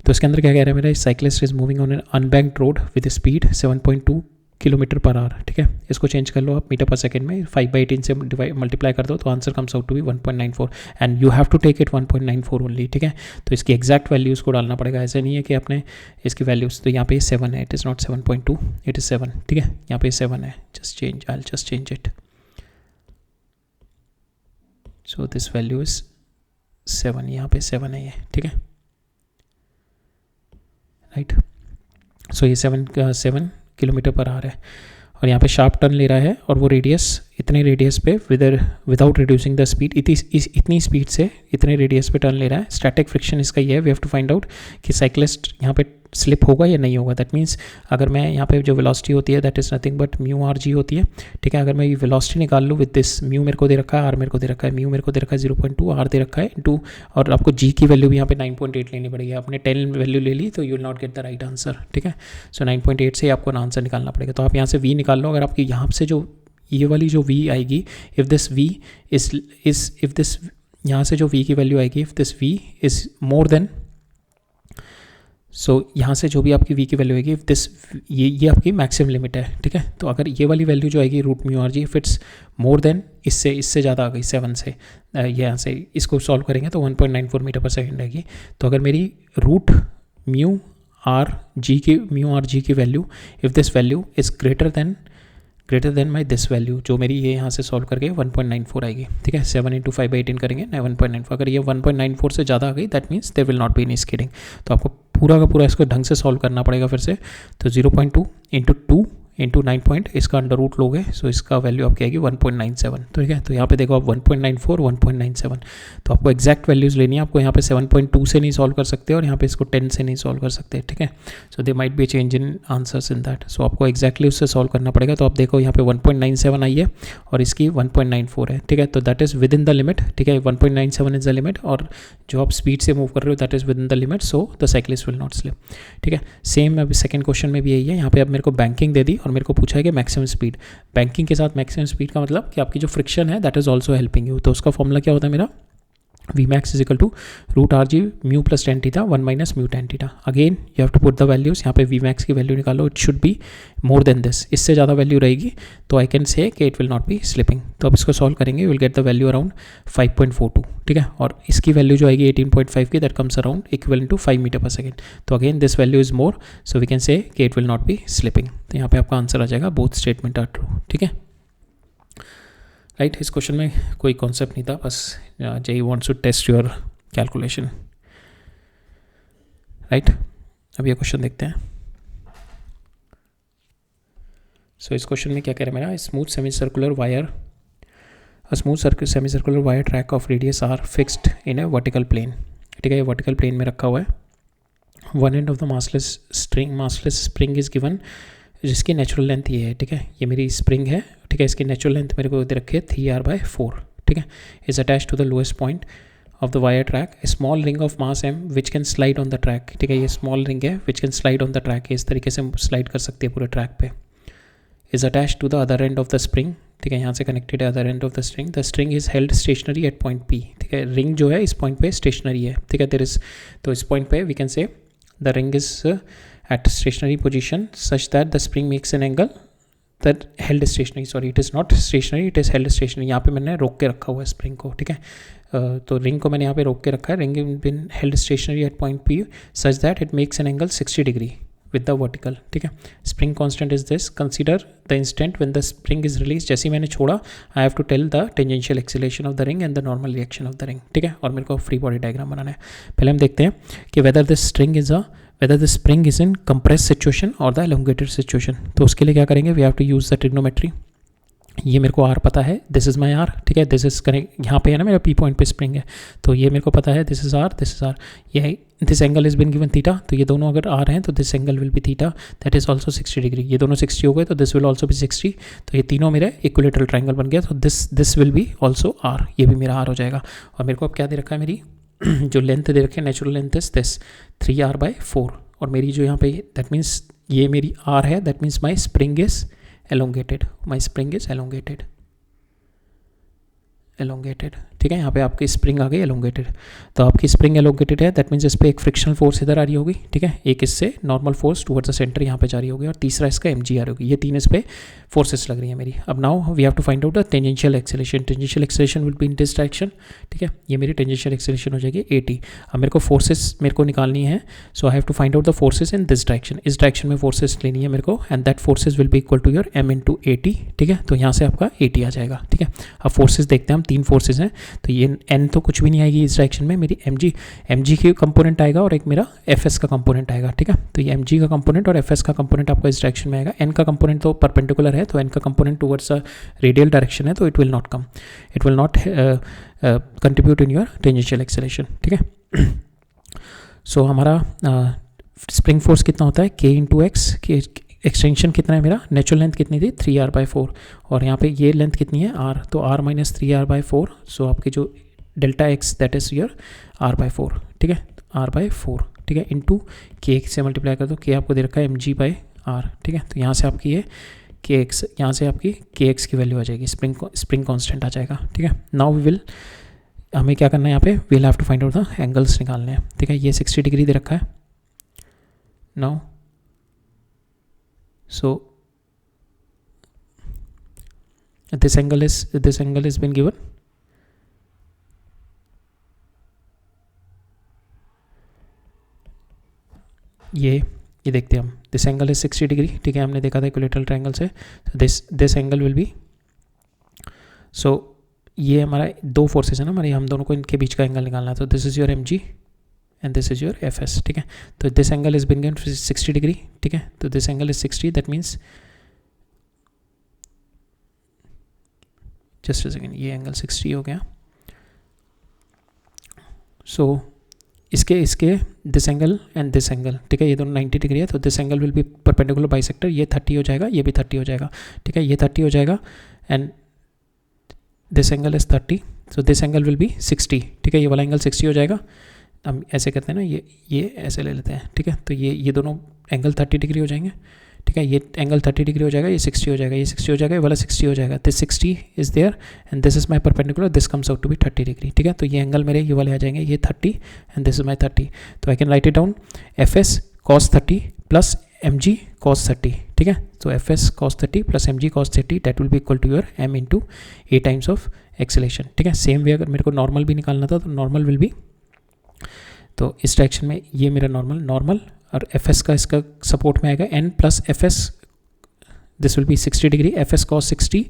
तो इसके अंदर क्या कह रहा है मेरा, cyclist is moving on an unbanked road with speed 7.2 kilometre per hour, ठीक है। इसको चेंज कर लो आप मीटर पर सेकेंड में, 5/18 से मल्टीप्लाई कर दो तो answer comes out to be 1.94 and you have to take it 1.94 only, ठीक है। तो इसकी एग्जैक्ट वैल्यूज़ को डालना पड़ेगा, ऐसे नहीं है कि आपने इसकी वैल्यूज़, तो यहाँ पे 7 है, it is not 7.2, it is 7, ठीक है। यहाँ पे 7 है, I just change it, so this value is 7, यहाँ पे 7 है ये, ठीक है, राइट। सो ये 7 किलोमीटर पर आवर है और यहाँ पे शार्प टर्न ले रहा है और वो रेडियस, इतने रेडियस पे विदाउट रिड्यूसिंग द स्पीड, इतनी स्पीड से इतने रेडियस पे टर्न ले रहा है। स्टैटिक फ्रिक्शन इसका ये है, we have to find out कि साइक्लिस्ट यहाँ पे स्लिप होगा या नहीं होगा। दैट मीन्स अगर मैं यहाँ पे जो वेलोसिटी होती है that is nothing but μrg होती है, ठीक है। अगर मैं ये वेलोसिटी निकाल लूँ विद दिस, म्यू मेरे को दे रखा है, आर मेरे को दे रखा है, म्यू मेरे को दे रखा है 0.2, आर दे रखा है 2, और आपको जी की वैल्यू भी यहाँ पे 9.8 लेनी पड़ेगी। आपने 10 वैल्यू ले ली तो you will not get the right answer, ठीक है। सो 9.8 से आपको आंसर निकालना पड़ेगा। तो आप यहाँ से वी निकाल लो। अगर आपकी यहाँ से जो ये वाली जो वी आएगी, if this v if this यहाँ से जो वी की वैल्यू आएगी, if this v is more than, so यहाँ से जो भी आपकी वी की वैल्यू आएगी, इफ दिस ये आपकी मैक्सिमम लिमिट है, ठीक है। तो अगर ये वाली वैल्यू जो आएगी √μrg, if it's more than, इससे ज़्यादा आ गई 7 से, ये यहाँ से इसको सॉल्व करेंगे तो 1.94 मीटर पर सेकेंड आएगी। तो अगर मेरी √μrg की value, if this value is greater than my this value, जो मेरी ये यहाँ से सॉल्व करके 1.94 आएगी, ठीक है। 7 × 5/18 करेंगे ना, 1.94। अगर ये 1.94 से ज़्यादा आ गई that means there will not be any skidding. तो आपको पूरा का पूरा इसको ढंग से सॉल्व करना पड़ेगा फिर से। तो 0.2 × 2 × 9 पॉइंट, इसका अंडर रूट लोगे सो इसका वैल्यू आपकी आएगी 1.97, ठीक है। तो यहाँ पे देखो आप 1.94, 1.97, तो आपको एग्जैक्ट वैल्यूज़ लेनी है। आपको यहाँ पे 7.2 से नहीं सॉल्व कर सकते और यहाँ पे इसको 10 से नहीं सॉल्व कर सकते, ठीक है। So they might be change in answers in that, so आपको एग्जैक्टली उससे सॉल्व करना पड़ेगा। तो आप देखो यहाँ पे 1.97 आई है और इसकी 1.94 है, ठीक है। तो that is with in the limit, ठीक है। 1.97 इज द लिमिट और जो आप स्पीड से मूव कर रहे हो that is with in the limit, so the cyclist will not slip, ठीक है। सेम अभी सेकंड क्वेश्चन में भी यही है। यहाँ पे अब मेरे को बैंकिंग दे दी और मेरे को पूछा है कि मैक्सिमम स्पीड। बैंकिंग के साथ मैक्सिमम स्पीड का मतलब कि आपकी जो फ्रिक्शन है that is also helping you. तो उसका फॉर्मूला क्या होता है मेरा, Vmax is equal to √rg mu plus tan theta 1 minus mu tan theta. Again you have to put the values. यहाँ पे Vmax की वैल्यू निकालो, it should be more than this, इससे ज़्यादा वैल्यू रहेगी तो आई कैन से कि it will not be slipping. तो अब इसको सॉल्व करेंगे, you will get the value around 5.42, ठीक है। और इसकी वैल्यू जो आएगी 18.5 की, that comes around equivalent to 5 metre पर सेकेंड। तो again this value is more, so we can say कि it will not be slipping. तो यहाँ पे आपका आंसर आ जाएगा बोथ स्टेटमेंट आर ट्रू, ठीक है। राइट। इस क्वेश्चन में कोई कॉन्सेप्ट नहीं था, बस JEE wants to test your calculation, right. अब ये क्वेश्चन देखते हैं। सो इस क्वेश्चन में क्या कह रहा है मेरा, smooth semicircular wire, a smooth semicircular wire track of radius r fixed in a vertical plane. ठीक है, ये वर्टिकल प्लेन में रखा हुआ है। One end of the massless spring is given, जिसकी नेचुरल लेंथ ये है। ठीक है, ये मेरी स्प्रिंग है। ठीक है, इसकी नेचुरल लेंथ मेरे को दे रखी है 3r/4। ठीक है, is attach to the lowest point of the wire track, a small ring of mass m which can slide on the track. ठीक है, ये स्मॉल रिंग है which can slide on the track, इस तरीके से slide कर सकती है पूरे ट्रैक पे। Is attach to the other end of the spring. ठीक है, यहाँ से कनेक्टेड है other end of the string. The string is held stationary at point P। ठीक है, रिंग जो है इस पॉइंट पे स्टेशनरी है। ठीक है, देयर इज, तो इस पॉइंट पे we can say the ring is at stationary position such that the spring makes an angle that held stationary, sorry it is not stationary, it is held stationary। यहाँ पे मैंने रोक के रखा हुआ है स्प्रिंग को। ठीक है, तो रिंग को मैंने यहाँ पे रोक के रखा है। Ring being held stationary at point P such that it makes an angle 60 degree with the vertical। ठीक है, spring constant is this, consider the instant when the spring is release. जैसे ही मैंने छोड़ा, I have to tell the tangential acceleration of the ring and the normal reaction of the ring. ठीक है, और मेरे को फ्री बॉडी डायग्राम बनाना है। पहले हम देखते हैं कि whether the spring is in compressed situation or the elongated situation। तो उसके लिए क्या करेंगे, we have to use the trigonometry। ये मेरे को R पता है, दिस इज़ माई R। ठीक है, दिस इज करेंगे, यहाँ पे है ना मेरा P पॉइंट पे स्प्रिंग है, तो ये मेरे को पता है this is R, this is R। ये this angle is been given theta, तो ये दोनों अगर R हैं तो this angle will be theta, that is also 60 degree. ये दोनों 60 हो गए तो दिस विल ऑल्सो बी 60। तो ये तीनों मेरे इक्विलेटरल ट्राइंगल बन गया, तो this will B also R, ये भी मेरा R हो जाएगा। और मेरे को अब क्या दे रखा है, मेरी जो लेंथ दे रखी है natural length is this 3r/4। और मेरी जो यहाँ पे दैट मीन्स ये मेरी R है, that means my spring is elongated, my spring is elongated। ठीक है, यहाँ पे आपकी स्प्रिंग आ गई elongated। तो आपकी स्प्रिंग elongated है, दैट मीन्स इस पर एक फ्रिक्शनल फोर्स इधर आ रही होगी। ठीक है, एक इससे normal force towards the centre यहाँ पे जा रही होगी, और तीसरा इसका mg आ रही होगी। ये तीन इस पे फोर्सेस लग रही है मेरी। अब now we have to find out the tangential acceleration. Tangential acceleration will be in this direction. ठीक है, ये मेरी टेंजेंशियल एक्सेलरेशन हो जाएगी 80। अब मेरे को फोर्सेस मेरे को निकालनी है, so I have to find out the forces in this direction. इस डायरेक्शन में फोर्सेस लेनी है मेरे को, and that forces will be equal to your m × 80। ठीक है, तो यहाँ से आपका 80 आ जाएगा। ठीक है, अब फोर्सेस देखते हैं हम, तीन फोर्सेस हैं, तो ये n तो कुछ भी नहीं आएगी इस डायरेक्शन में, मेरी mg की कंपोनेंट आएगा और एक मेरा fs का कंपोनेंट आएगा। ठीक है, तो ये mg का कंपोनेंट और fs का कंपोनेंट आपका इस डायरेक्शन में आएगा। n का कंपोनेंट तो परपेंडिकुलर है, तो n का component towards a radial direction है, तो it will not contribute in your tangential acceleration. ठीक है, सो हमारा स्प्रिंग फोर्स कितना होता है, k × x। के एक्सटेंशन कितना है मेरा, नेचुरल लेंथ कितनी थी 3r/4, और यहाँ पे ये लेंथ कितनी है r, तो r - 3r/4। सो आपकी जो delta x that is your r/4। ठीक है, r/4। ठीक है, इंटू k से मल्टीप्लाई कर दो, k आपको दे रखा है mg/r। ठीक है, तो यहाँ से आपकी ये kx, यहाँ से आपकी kx की वैल्यू आ जाएगी, स्प्रिंग कांस्टेंट आ जाएगा। ठीक है, नाउ हमें क्या करना है, यहाँ पे we'll have to find out the angles निकालने हैं। ठीक है, ये 60 डिग्री दे रखा है। Now so this angle is been given। ये देखते हैं हम, दिस एंगल इज 60 डिग्री। ठीक है, हमने देखा था इक्विलेटरल ट्रायंगल से, दिस एंगल विल बी, सो ये हमारा दो फोर्सेस है ना हमारी, हम दोनों को इनके बीच का एंगल निकालना है। तो this is your mg and this is your fs। ठीक है, तो this angle is been given 60 degree. ठीक है, तो this angle is 60, that means just a second, ये एंगल 60 हो गया। सो इसके this angle and this angle, ठीक है, ये दोनों 90 डिग्री है, तो this angle will be perpendicular bisector. ये 30 हो जाएगा, ये भी 30 हो जाएगा। ठीक है, ये 30 हो जाएगा and this angle is 30, so this angle will be 60। ठीक है, ये वाला एंगल 60 हो जाएगा। हम ऐसे करते हैं ना, ये ऐसे ले लेते हैं। ठीक है, तो ये दोनों एंगल 30 डिग्री हो जाएंगे। ठीक है, ये एंगल 30 डिग्री हो जाएगा, ये 60 हो जाएगा, ये 60 हो जाएगा, ये वाला 60 हो जाएगा। This 60 is there and this is my perpendicular, this comes out to be 30 degree. ठीक है, तो ये एंगल मेरे ये वाले आ जाएंगे, ये 30 एंड दिस इज माई 30। तो I can write it down, fs cos 30 plus mg cos 30। ठीक है, तो fs cos 30 plus mg cos 30 that will be equal to your m × a times of acceleration. ठीक है, सेम वे अगर मेरे को normal भी निकालना था तो नॉर्मल विल बी, तो इस डायरेक्शन में ये मेरा नॉर्मल और fs का इसका सपोर्ट में आएगा n plus fs, this will be 60 degree. fs cos 60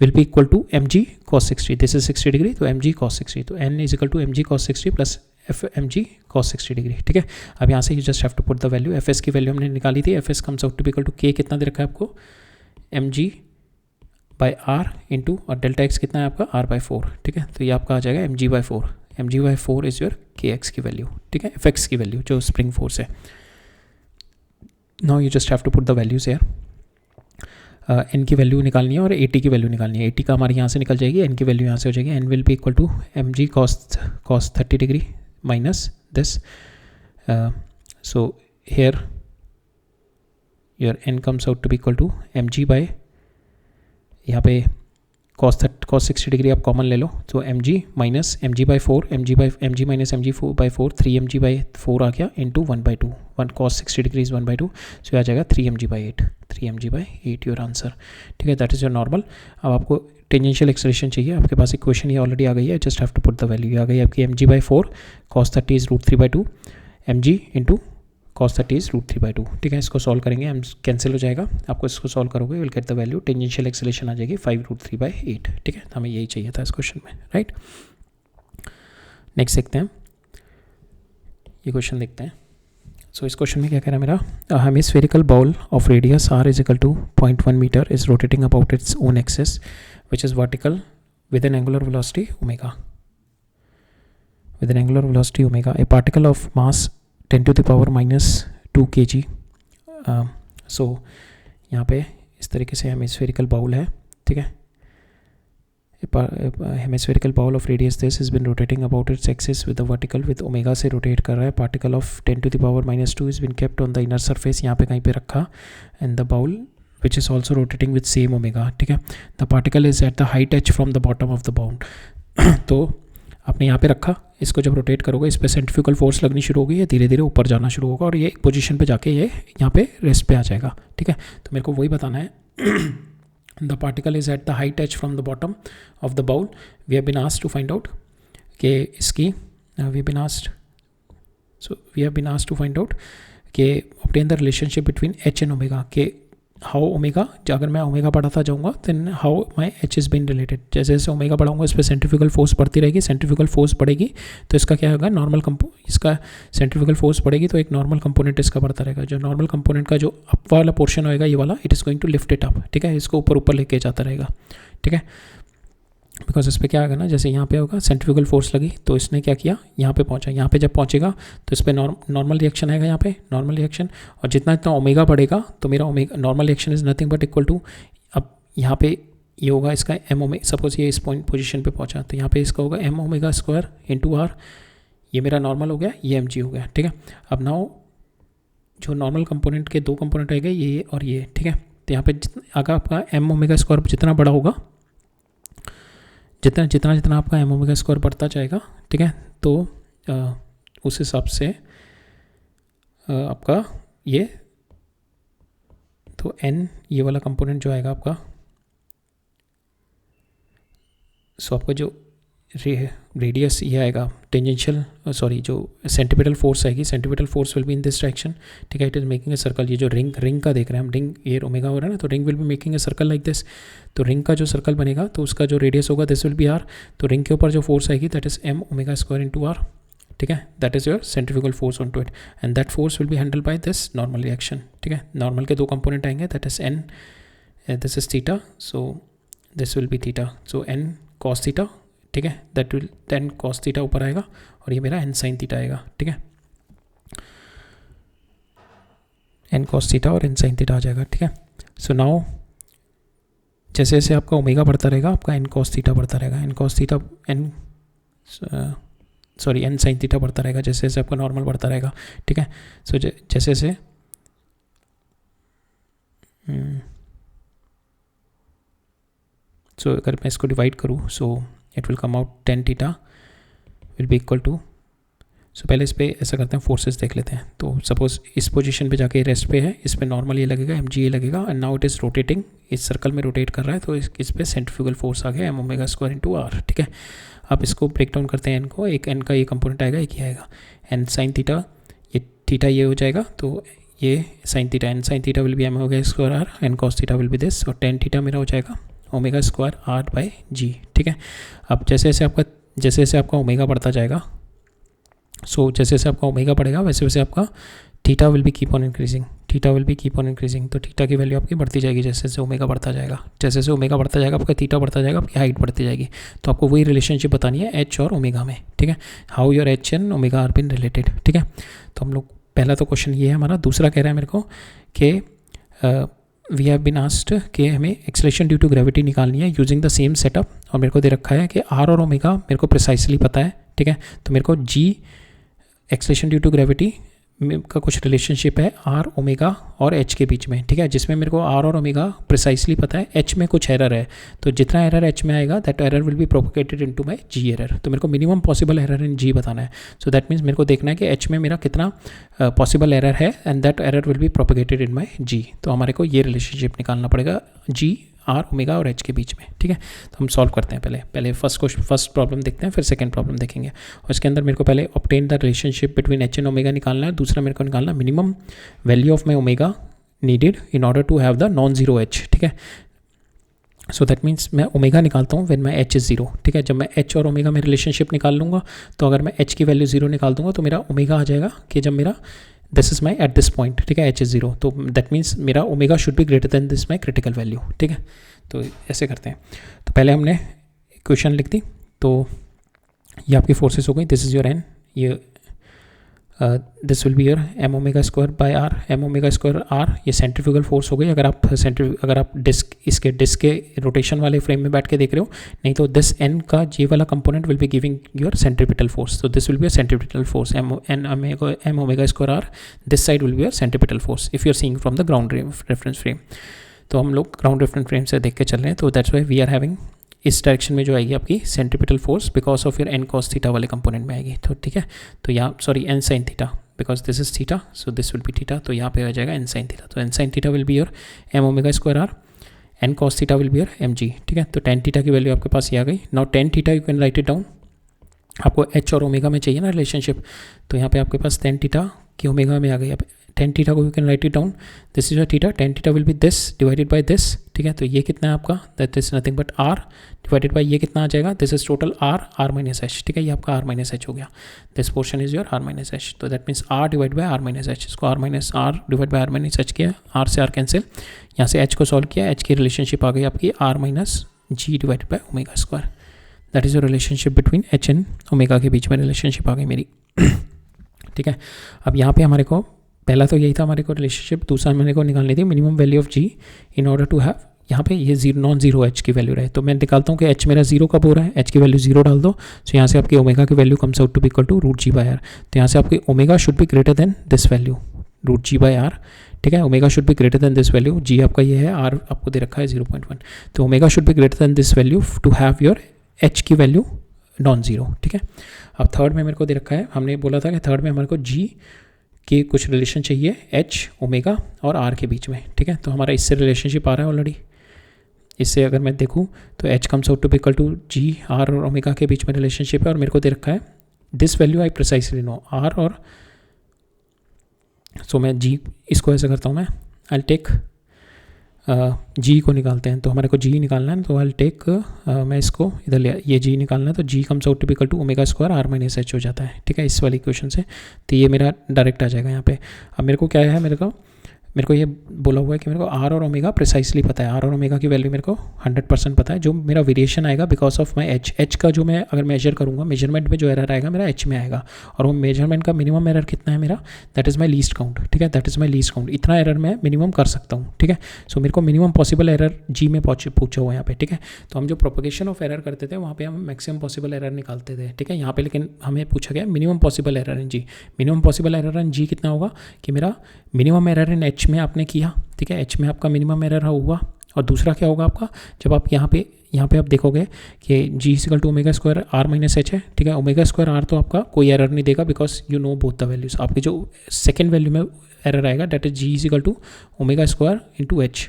will be equal to m g cos 60, this is 60 degree, तो एम जी कॉस 60, तो N is equal to m g cos 60 plus F m g cos 60 degree, ठीक है। अब यहाँ से you just have to put the value, f s की value हमने निकाली थी, f s comes out to be equal to k कितना दे रखा है आपको, m g by r into, और डेल्टा एक्स कितना है आपका, आर बाई 4, ठीक है। तो ये आपका आ जाएगा m g by 4, m g by 4 is your k x की वैल्यू, ठीक है, एफ एक्स की वैल्यू जो स्प्रिंग फोर्स है। Now you just have to put the values here, N की वैल्यू निकालनी है और ए टी की वैल्यू निकालनी है। ए टी का हमारे यहाँ से निकल जाएगी, एन की वैल्यू यहाँ से हो जाएगी, N will be equal to m g cos 30 degree minus this, so here your N comes out to be equal to m g by, यहाँ पे कॉस 60 डिग्री आप कॉमन ले लो, तो m g minus m g by 4, m g minus m g by 4, 3 m g by 4 आ गया into 1/2, 1 cos 60 degree is 1/2, so आ जाएगा 3 m g by 8, 3 m g by 8 your answer, ठीक है, दैट इज़ योर नॉर्मल। अब आपको tangential acceleration चाहिए, आपके पास इक्वेशन ये ऑलरेडी आ गई है, just have to put the value, आ गई आपकी एम जी बाई 4 कॉस 30 इज √3/2 एम जी इंटू cos 30 इज √3/2, ठीक है। इसको सॉल्व करेंगे, हम कैंसिल हो जाएगा, आपको इसको सॉल्व करोगे will get the value, tangential acceleration आ जाएगी 5√3/8, ठीक है। हमें यही चाहिए था इस क्वेश्चन में, राइट। नेक्स्ट देखते हैं, ये क्वेश्चन देखते हैं। सो इस क्वेश्चन में क्या कह रहा है मेरा, hemispherical ball of radius r is equal to 0.1 metre is rotating about its own axis which is vertical with an angular velocity omega, with an angular velocity omega, a particle of mass 10 to the power minus 2 kg. So यहाँ पे इस तरीके से hemispherical bowl है, ठीक है, hemispherical bowl of radius this is being rotating about its axis with the vertical with omega से rotate कर रहा है, particle of 10 to the power minus 2 is being kept on the inner surface, यहाँ पे कहीं पे रखा, and the bowl which is also rotating with same omega, ठीक है। the particle is at the height h from the bottom of the bound. तो आपने यहाँ पे रखा, इसको जब रोटेट करोगे इस पर सेंट्रीफ्यूगल फोर्स लगनी शुरू होगी, ये धीरे धीरे ऊपर जाना शुरू होगा और ये एक पोजीशन पे जाके ये यहाँ पे रेस्ट पे आ जाएगा, ठीक है। तो मेरे को वही बताना है, the particle is at the height h from the bottom of the bowl, we have been asked to find out कि इसकी we have been asked to find out कि obtain the relationship between H and omega, के how omega, अगर मैं omega बढ़ाता जाऊँगा then how my H is been related, जैसे जैसे ओमेगा बढ़ाऊंगा इस पर सेंट्रीफ्यूगल फोर्स बढ़ती रहेगी, सेंट्रीफ्यूगल फोर्स बढ़ेगी तो इसका क्या होगा, नॉर्मल इसका सेंट्रीफ्यूगल फोर्स बढ़ेगी तो एक नॉर्मल कंपोनेंट इसका बढ़ता रहेगा, जो नॉर्मल कंपोनेंट का जो अप वाला पोर्शन होएगा ये वाला, it is going to lift it up, ठीक है, इसको ऊपर ऊपर लेके जाता रहेगा, ठीक है। बिकॉज इस पर क्या होगा ना, जैसे यहाँ पे होगा सेंट्रीफ्यूगल फोर्स लगी तो इसने क्या किया, यहाँ पे पहुँचा, यहाँ पे जब पहुँचेगा तो इस पर नॉर्मल रिएक्शन आएगा, यहाँ पे नॉर्मल रिएक्शन, और जितना जितना ओमेगा बढ़ेगा तो मेरा omega normal reaction is nothing but equal to, अब यहाँ पे ये होगा इसका एम ओमेगा, सपोज ये इस पॉइंट पोजीशन पे पहुँचा तो यहाँ पे इसका होगा m omega square into r, ये मेरा नॉर्मल हो गया, ये एम जी हो गया, ठीक है। अब नाउ जो नॉर्मल कंपोनेंट के दो कंपोनेंट आएंगे ये और ये, ठीक है। तो यहाँ पे अगर आपका एम ओमेगा स्क्वायर जितना बड़ा होगा, जितना जितना जितना आपका एम ओमेगा स्क्वायर बढ़ता जाएगा, ठीक है, तो उस हिसाब से आपका ये, तो एन ये वाला कंपोनेंट जो आएगा आपका, सो आपका जो रेडियस ये आएगा टेंजेंशियल, सॉरी जो सेंटीमीटल फोर्स आएगी, centripetal force will be in this direction, ठीक है, it is making a circle, ये जो रिंग का देख रहे हैं हम, रिंग ये ओमेगा हो रहा है ना, तो ring will be making a circle like this, तो रिंग का जो सर्कल बनेगा तो उसका जो रेडियस होगा दिस विल बी आर, तो रिंग के ऊपर जो फोर्स आएगी that is m omega square into are, ठीक है, that is your centrifugal force on to it, and that force will be handle by this normal reaction, ठीक है। Normal के दो कंपोनेंट आएंगे, that is an, this is theta, so this will be theta, so N cos theta, ठीक है, that will then cos theta ऊपर आएगा और ये मेरा एन साइन थीटा आएगा, ठीक है, एन कॉस थीटा और एन साइन थीटा आ जाएगा, ठीक है। सो नाउ जैसे जैसे आपका ओमेगा बढ़ता रहेगा आपका एन कॉस थीटा बढ़ता रहेगा, N cos theta N sine theta बढ़ता रहेगा जैसे जैसे आपका नॉर्मल बढ़ता रहेगा, ठीक है। सो जैसे जैसे सो अगर मैं इसको डिवाइड करूँ so it will come out tan theta will be equal to, so पहले इस पर ऐसा करते हैं, फोर्सेस देख लेते हैं। तो सपोज इस पोजीशन पे जाके रेस्ट पे है, इस पे नॉर्मल ये लगेगा, एम जी ये लगेगा, and now it is rotating, इस सर्कल में रोटेट कर रहा है, तो इस पे सेंट्रीफ्यूगल फोर्स आ गया M omega square into are, ठीक है। अब इसको ब्रेक डाउन करते हैं, एन को, एक एन का ये कंपोनेंट आएगा, एक ये आएगा, एन साइन थीटा, ये थीटा ये हो जाएगा, तो ये sine theta, N sine theta will be M omega square R, N cos theta will be this, और टेन थीटा मेरा हो जाएगा omega square R by G, ठीक है। अब जैसे जैसे आपका ओमेगा बढ़ता जाएगा, जैसे जैसे आपका ओमेगा बढ़ेगा वैसे वैसे आपका theta will be keep on increasing, तो थीटा की वैल्यू आपकी बढ़ती जाएगी जैसे जैसे ओमेगा बढ़ता जाएगा, जैसे जैसे ओमेगा बढ़ता जाएगा आपका थीटा बढ़ता जाएगा, आपकी हाइट बढ़ती जाएगी। तो आपको वही रिलेशनशिप बतानी है एच और ओमेगा में, ठीक है, how your H and omega are being related, ठीक है। तो हम लोग पहला तो क्वेश्चन ये है हमारा। दूसरा कह रहा है मेरे को कि वी हैव बीन आस्क्ड कि हमें एक्सेलरेशन ड्यू टू ग्रेविटी निकालनी है यूजिंग द सेम सेटअप, और मेरे को दे रखा है कि आर और ओमेगा मेरे को प्रिसाइसली पता है, ठीक है। तो मेरे को जी एक्सेलरेशन ड्यू टू ग्रेविटी का कुछ रिलेशनशिप है आर ओमेगा और एच के बीच में, ठीक है, जिसमें मेरे को आर और ओमेगा प्रिसाइसली पता है। एच में कुछ एरर है, तो जितना एरर एच में आएगा that error will be propagated into my ji error. तो मेरे को मिनिमम पॉसिबल एरर इन जी बताना है। सो दैट मीन्स मेरे को देखना है कि एच में मेरा कितना पॉसिबल एरर है and that error will be propagated in my जी। तो हमारे को ये रिलेशनशिप निकालना पड़ेगा जी आर ओमेगा और एच के बीच में, ठीक है। तो हम सॉल्व करते हैं। पहले फर्स्ट प्रॉब्लम देखते हैं, फिर सेकंड प्रॉब्लम देखेंगे। और इसके अंदर मेरे को पहले obtain the relationship between H and omega निकालना है। दूसरा मेरे को निकालना minimum value of my omega needed in order to have the non zero H, ठीक है। सो दैट मीन्स मैं ओमेगा निकालता हूँ when my H is zero, ठीक है। जब मैं एच और ओमेगा में रिलेशनशिप निकाल लूँगा, तो अगर मैं एच की वैल्यू जीरो निकाल दूंगा तो मेरा ओमेगा आ जाएगा कि जब मेरा this is my eight this point, ठीक है, एच इज़ जीरो, तो दैट मीन्स मेरा omega should be greater than this my critical value, ठीक है। तो ऐसे करते हैं। तो पहले हमने इक्वेशन लिख दी, तो ये आपकी फोर्सेस हो गई, दिस इज़ योर एन, ये this will be your M omega square by R, M omega square R, ये सेंट्रीफ्यूगल फोर्स हो गई अगर आप डिस्क के रोटेशन वाले फ्रेम में बैठ के देख रहे हो। नहीं तो दिस एन का जे वाला component will be giving your centripetal force, तो this will be your centripetal force m omega square r, this side will be your centripetal force if you are seeing from the ground reference frame. तो हम लोग ground reference frame से देख के चल रहे हैं, तो that's why we are having इस डायरेक्शन में जो आएगी आपकी centripetal force because of your N cos theta वाले कंपोनेंट में आएगी, तो ठीक है। तो यहाँ sorry N sine theta, because this is theta, so this will be theta, तो यहाँ पे आ जाएगा एन साइन थीटा। तो N sine theta will be your M omega square R, N cos theta will be your M G, ठीक है। तो ten theta की वैल्यू आपके पास ये आ गई। Now tan theta you can write it down, आपको एच और ओमेगा में चाहिए ना रिलेशनशिप, तो यहाँ पे आपके पास टेन थीटा की ओमेगा में आ गई। अब टेन थीटा को you can write it down, this is your theta, tan theta will be this divided by this, ठीक है। तो ये कितना है आपका, that is nothing but R divided by ये कितना आ जाएगा, this is total r minus h, ठीक है। ये आपका आर माइनस एच हो गया, this portion is your r minus h, तो that means r divide by r minus h. इसको r divide by r minus h किया, आर से आर कैंसिल, यहाँ से एच को सॉल्व किया, एच की रिलेशनशिप आ गई आपकी R minus G divided by omega square, that is your relationship between H and omega के बीच में रिलेशनशिप आ गई मेरी, ठीक है। अब यहाँ पे हमारे को पहला तो यही था हमारे को रिलेशनशिप, दूसरा मेरे को निकालनी थी minimum value of G in order to have, यहाँ पे ये नॉन जीरो एच की वैल्यू रहे। तो मैं निकालता हूँ कि एच मेरा जीरो कब हो रहा है, एच की वैल्यू जीरो डाल दो, तो यहाँ से आपकी ओमेगा की value comes out to be equal to root g by r. तो यहाँ से आपकी omega should be greater than this value root g by r, ठीक है। Omega should be greater than this value, g आपका ये है, आर आपको दे रखा है 0.1, तो omega should be greater than this value to have your H की वैल्यू नॉन जीरो, ठीक है। अब थर्ड में मेरे को दे रखा है, हमने बोला था कि थर्ड में हमारे को जी के कुछ रिलेशन चाहिए एच ओमेगा और आर के बीच में, ठीक है। तो हमारा इससे रिलेशनशिप आ रहा है ऑलरेडी, इससे अगर मैं देखूँ तो H comes out to be equal to G R और ओमेगा के बीच में रिलेशनशिप है, और मेरे को दे रखा है this value I precisely know R, और सो मैं जी इसको ऐसा करता हूँ, मैं आई टेक जी को निकालते हैं, तो हमारे को जी निकालना है, तो आई टेक मैं इसको इधर ले, ये जी निकालना है, तो g comes out to be equal to omega square r minus h हो जाता है, ठीक है, इस वाली इक्वेशन से। तो ये मेरा डायरेक्ट आ जाएगा यहाँ पे। अब मेरे को क्या है, मेरे को ये बोला हुआ है कि मेरे को आर और ओमेगा प्रिसाइसली पता है, आर और ओमेगा की वैल्यू मेरे को 100% पता है। जो मेरा वेरिएशन आएगा बिकॉज ऑफ माई एच का जो मैं अगर मेजर करूँगा, मेजरमेंट में जो एरर आएगा मेरा एच में आएगा, और वो मेजरमेंट का मिनिमम एरर कितना है मेरा, that is my least count, ठीक है, that is my least count, इतना एरर मैं मिनिमम कर सकता हूँ, ठीक है। सो मेरे को मिनिमम पॉसिबल एरर जी में पूछा हुआ यहाँ पे, ठीक है। तो हम जो प्रोपोगेशन ऑफ एरर करते थे वहाँ पे हम मैक्सिमम पॉसिबल एरर निकालते थे, ठीक है। यहाँ पे लेकिन हमें पूछा गया minimum possible error in g, minimum possible error in g कितना होगा कि मेरा मिनिमम एरर इन एच में आपने किया, ठीक है, एच में आपका मिनिमम एरर हुआ, और दूसरा क्या होगा आपका, जब आप यहाँ पे आप देखोगे कि g equal to omega square r minus h है, ठीक है। ओमेगा स्क्वायर आर तो आपका कोई एरर नहीं देगा because you know both the values. आपके जो सेकेंड वैल्यू में एरर आएगा that is G equal to omega square into H,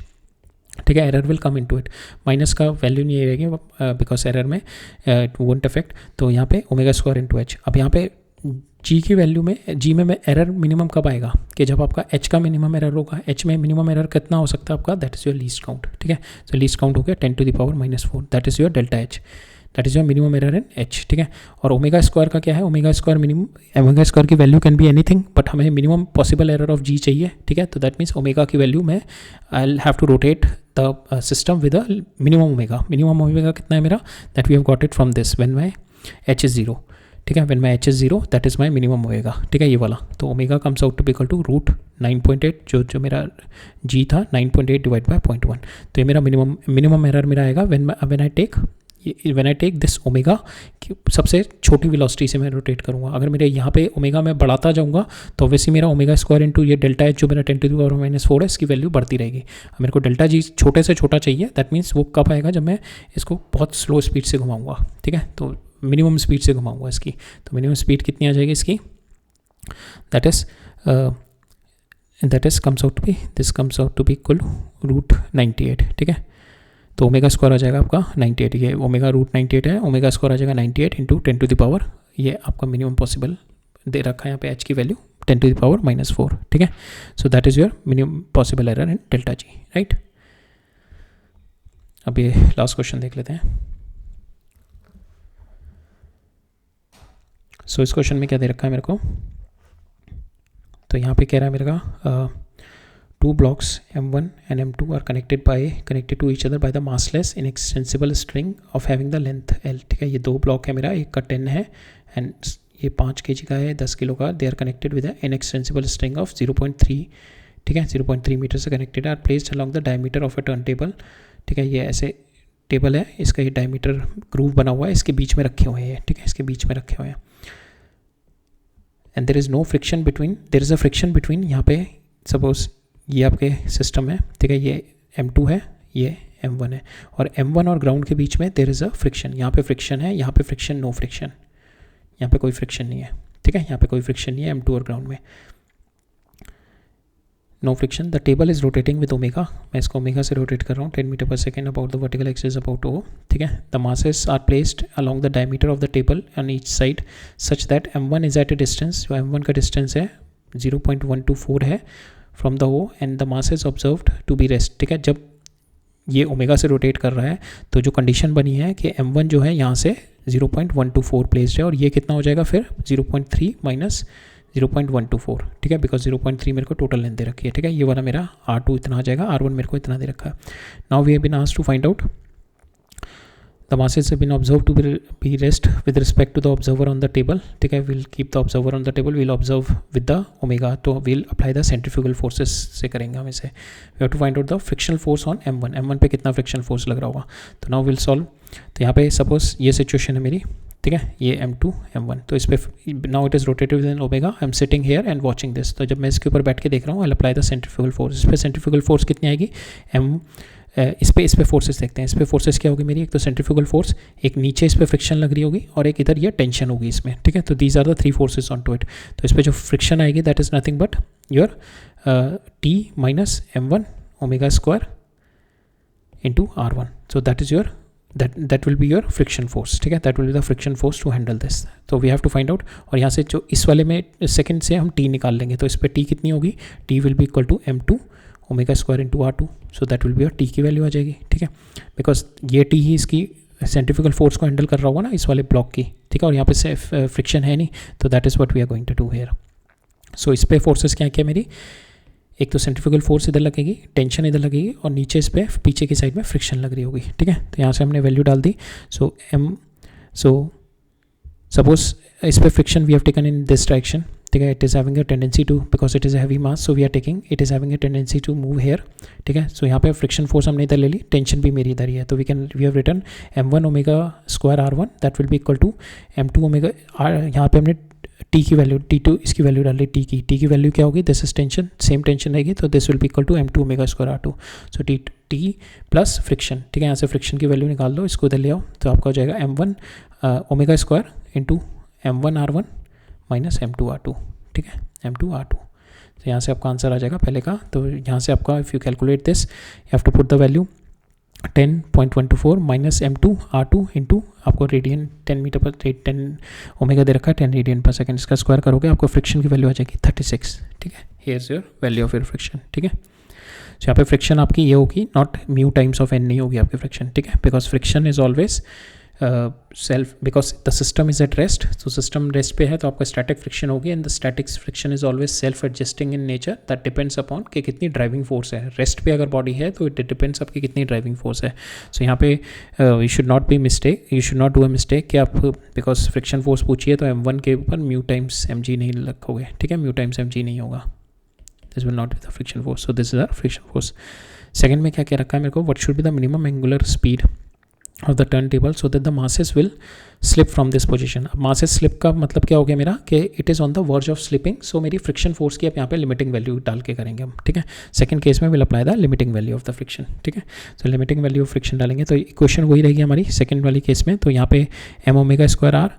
ठीक है, error will come into it, minus का वैल्यू नहीं रहेगी बिकॉज एरर में इट वोंट अफेक्ट। तो यहाँ पे ओमेगा स्क्वायर इंटू एच। अब यहाँ पे जी की वैल्यू में, जी में एरर मिनिमम कब आएगा कि जब आपका एच का मिनिमम एरर होगा। एच में मिनिमम एरर कितना हो सकता है आपका, that is your least count, ठीक है। तो लीस्ट काउंट हो गया 10⁻⁻⁴, that is your delta h, that is your minimum error in h, ठीक है। और ओमेगा स्क्वायर का क्या है, omega square minimum, omega square की value can be anything, but हमें minimum possible error of g चाहिए, ठीक है। तो दैट मीन्स ओमेगा की वैल्यू में I will have to rotate the system with a minimum omega. Minimum omega कितना है मेरा, that we have got it from this when my H is 0, ठीक है। When my H is 0 that is my minimum होएगा, ठीक है, ये वाला। तो omega comes out to be equal to √9.8, जो मेरा जी था 9.8 डिवाइड बाय 0.1। तो ये मेरा मिनिमम एरर मेरा आएगा when I take this omega, सबसे छोटी वेलोसिटी से मैं रोटेट करूँगा। अगर मेरे यहाँ पे ओमेगा मैं बढ़ाता जाऊँगा तो ऑब्वियसली मेरा ओमेगा स्क्वायर इंटू ये डेल्टा एच जो मेरा 10⁻⁻⁴ है, इसकी वैल्यू बढ़ती रहेगी। मेरे को डेल्टा जी छोटे से छोटा चाहिए, दैट मीन्स वो कब आएगा, जब मैं इसको बहुत स्लो स्पीड से घुमाऊँगा, ठीक है। तो मिनिमम स्पीड से घुमाऊँगा इसकी, तो मिनिमम स्पीड कितनी आ जाएगी इसकी, that is comes out to be equal √98, ठीक है। तो ओमेगा स्क्वायर आ जाएगा आपका 98, ये ओमेगा √98 है, ओमेगा स्क्वायर आ जाएगा 98 इंटू 10⁻, ये आपका मिनिमम पॉसिबल दे रखा है यहाँ पे एच की वैल्यू 10⁻⁻⁴, ठीक है। So that is your minimum possible error in delta G, right. अब ये लास्ट क्वेश्चन देख लेते हैं। सो इस क्वेश्चन में क्या दे रखा है मेरे को, तो यहाँ पे कह रहा है मेरे का two blocks M1 and M2 are connected to each other by the massless inextensible string of having the length L, ठीक है। ये दो ब्लॉक है मेरा, एक का 10 है एंड ये 5 kg का है, 10 किलो का। They are connected with inextensible string of 0.3, ठीक है, 0.3 मीटर से connected, are placed along the diameter of a turn table, ठीक है। ये ऐसे टेबल है, इसका ये डायमीटर ग्रूव बना हुआ है, इसके बीच में रखे हुए हैं, ठीक है, इसके बीच में रखे हुए हैं। And there is no friction between, there is a friction between, यहाँ पे सपोज ये आपके सिस्टम है, ठीक है, ये M2 है, ये M1 है, और M1 और ग्राउंड के बीच में देयर इज़ अ फ्रिक्शन। यहाँ पे फ्रिक्शन है, यहाँ पे फ्रिक्शन, नो फ्रिक्शन, यहाँ पे कोई फ्रिक्शन नहीं है, ठीक है, यहाँ पे कोई फ्रिक्शन नहीं है M2 और ग्राउंड में, no friction. The table is rotating with omega, मैं इसको ओमेगा से रोटेट कर रहा हूँ 10 मीटर पर second about the vertical axis about O, ठीक है। The masses are placed along the diameter of the table on each side such that M1 is at a distance, जो M1 का distance है 0.124 है from the O, and the masses observed to be rest, ठीक है। जब ये omega से rotate कर रहा है तो जो कंडीशन बनी है कि M1 जो है यहाँ से 0.124 प्लेस्ड है, और ये कितना हो जाएगा फिर 0.3 माइनस 0.124, ठीक है, बिकॉज 0.3 मेरे को टोटल लेंथ दे रखी है, ठीक है। ये वाला मेरा R2 इतना आ जाएगा, R1 मेरे को इतना दे रखा है। Now we have been asked to find out the masses have been observed to be rest with respect to the observer on the table, ठीक है। we'll keep the observer on the table, we'll observe with the omega, तो we'll apply the centrifugal forces से करेंगे हम इसे। we have to find out the frictional force on M1 पे कितना friction force लग रहा होगा, तो now we'll solve। तो यहाँ पे सपोज ये सिचुएशन है मेरी, ठीक है, ये M2 M1, तो इस पर now it is rotated with an omega, I am sitting here and watching this. तो जब मैं इसके ऊपर बैठ के देख रहा हूँ, I apply the centrifugal force. इस पर सेंट्रीफ्यूगल फोर्स कितनी आएगी, इस पे फोर्सेस देखते हैं। इस पे फोर्सेस क्या होगी मेरी, एक तो सेंट्रीफ्यूगल फोर्स, एक नीचे इस पे फ्रिक्शन लग रही होगी, और एक इधर ये टेंशन होगी इसमें, ठीक है। तो these are the 3 forces on to it. तो इस पे जो फ्रिक्शन आएगी that is nothing but your T minus M1 omega square into R1, so that is your that will be your friction force, ठीक है, that will be the friction force to handle this। तो we have to find out, और यहाँ से जो इस वाले में सेकंड से हम T निकाल लेंगे, तो इस पे T कितनी होगी, T will be equal to M2 omega square into R2, so that will be your T की वैल्यू आ जाएगी, ठीक है, बिकॉज ये T ही इसकी सेंट्रीफ्यूगल फोर्स को हैंडल कर रहा होगा ना इस वाले ब्लॉक की, ठीक है, और यहाँ पे से फ्रिक्शन है नहीं, तो that is what we are going to do here. So इस पे फोर्सेस क्या क्या मेरी, एक तो सेंट्रीफ्यूगल फोर्स इधर लगेगी, टेंशन इधर लगेगी, और नीचे इस पे पीछे की साइड में फ्रिक्शन लग रही होगी, ठीक है। तो यहाँ से हमने वैल्यू डाल दी। सो सपोज इस पे friction we have taken in this direction, ठीक है, it is having a tendency to, because it is heavy mass, so we are taking, it is having a tendency to move here, ठीक है। So यहाँ पे friction force हमने इधर ले ली, tension भी मेरी इधर ही है, तो we have written M1 omega square R1 that will be equal to M2 omega R, यहाँ पे हमने T की वैल्यू, T2 इसकी वैल्यू डाल ली, T की वैल्यू क्या होगी, this is tension, same tension रहेगी, तो this will be equal to M2 omega square R2, so T plus friction, ठीक है। यहाँ से फ्रिक्शन की वैल्यू निकाल दो, इसको इधर ले आओ, तो आपका हो जाएगा M1 omega square into M1 R1 minus M2 R2, ठीक है, M2 R2। तो यहाँ से आपका आंसर आ जाएगा पहले का। तो यहाँ से आपका if you calculate this, you have to put the value 10.124 minus m2r2 into आपको रेडियन 10 मीटर पर 10 ओमेगा दे रखा है 10 रेडियन पर सेकंड, इसका स्क्वायर करोगे आपको फ्रिक्शन की वैल्यू आ जाएगी 36। ठीक है, here is your value of your friction. ठीक है, तो यहाँ पे फ्रिक्शन आपकी ये होगी, not mu times of N नहीं होगी आपकी फ्रिक्शन। ठीक है, because friction is always self, because the system is at rest, तो सिस्टम रेस्ट पे है तो आपका स्टैटिक फ्रिक्शन होगी, and the static friction is always self adjusting in nature, that depends upon कि कितनी ड्राइविंग फोर्स है। रेस्ट पे अगर बॉडी है तो इट डिपेंड्स आपकी कितनी ड्राइविंग फोर्स है। सो यहाँ पे you should not be mistake, you should not do a mistake कि आप बिकॉज फ्रिक्शन फोर्स पूछिए तो m1 के ऊपर म्यू टाइम्स mg नहीं रखोगे। ठीक है, म्यू टाइम्स mg नहीं होगा, this will not be the friction force. So this is our friction force. Second में क्या क्या रखा है मेरे को, what should be the minimum angular speed of the turn table so that the masses will slip from this position. अब masses slip का मतलब क्या हो गया मेरा कि it is on the verge of slipping, so मेरी फ्रिक्शन फोर्स की आप यहाँ पे लिमिटिंग वैल्यू डाल के करेंगे हम। ठीक है, सेकंड केस में will apply the limiting value of the friction. ठीक है, तो लिमिटिंग वैल्यू ऑफ फ्रिक्शन डालेंगे तो इक्वेशन वही रहेगी हमारी सेकंड वाली केस में। तो यहाँ पे एम ओमेगा स्क्वायर आर,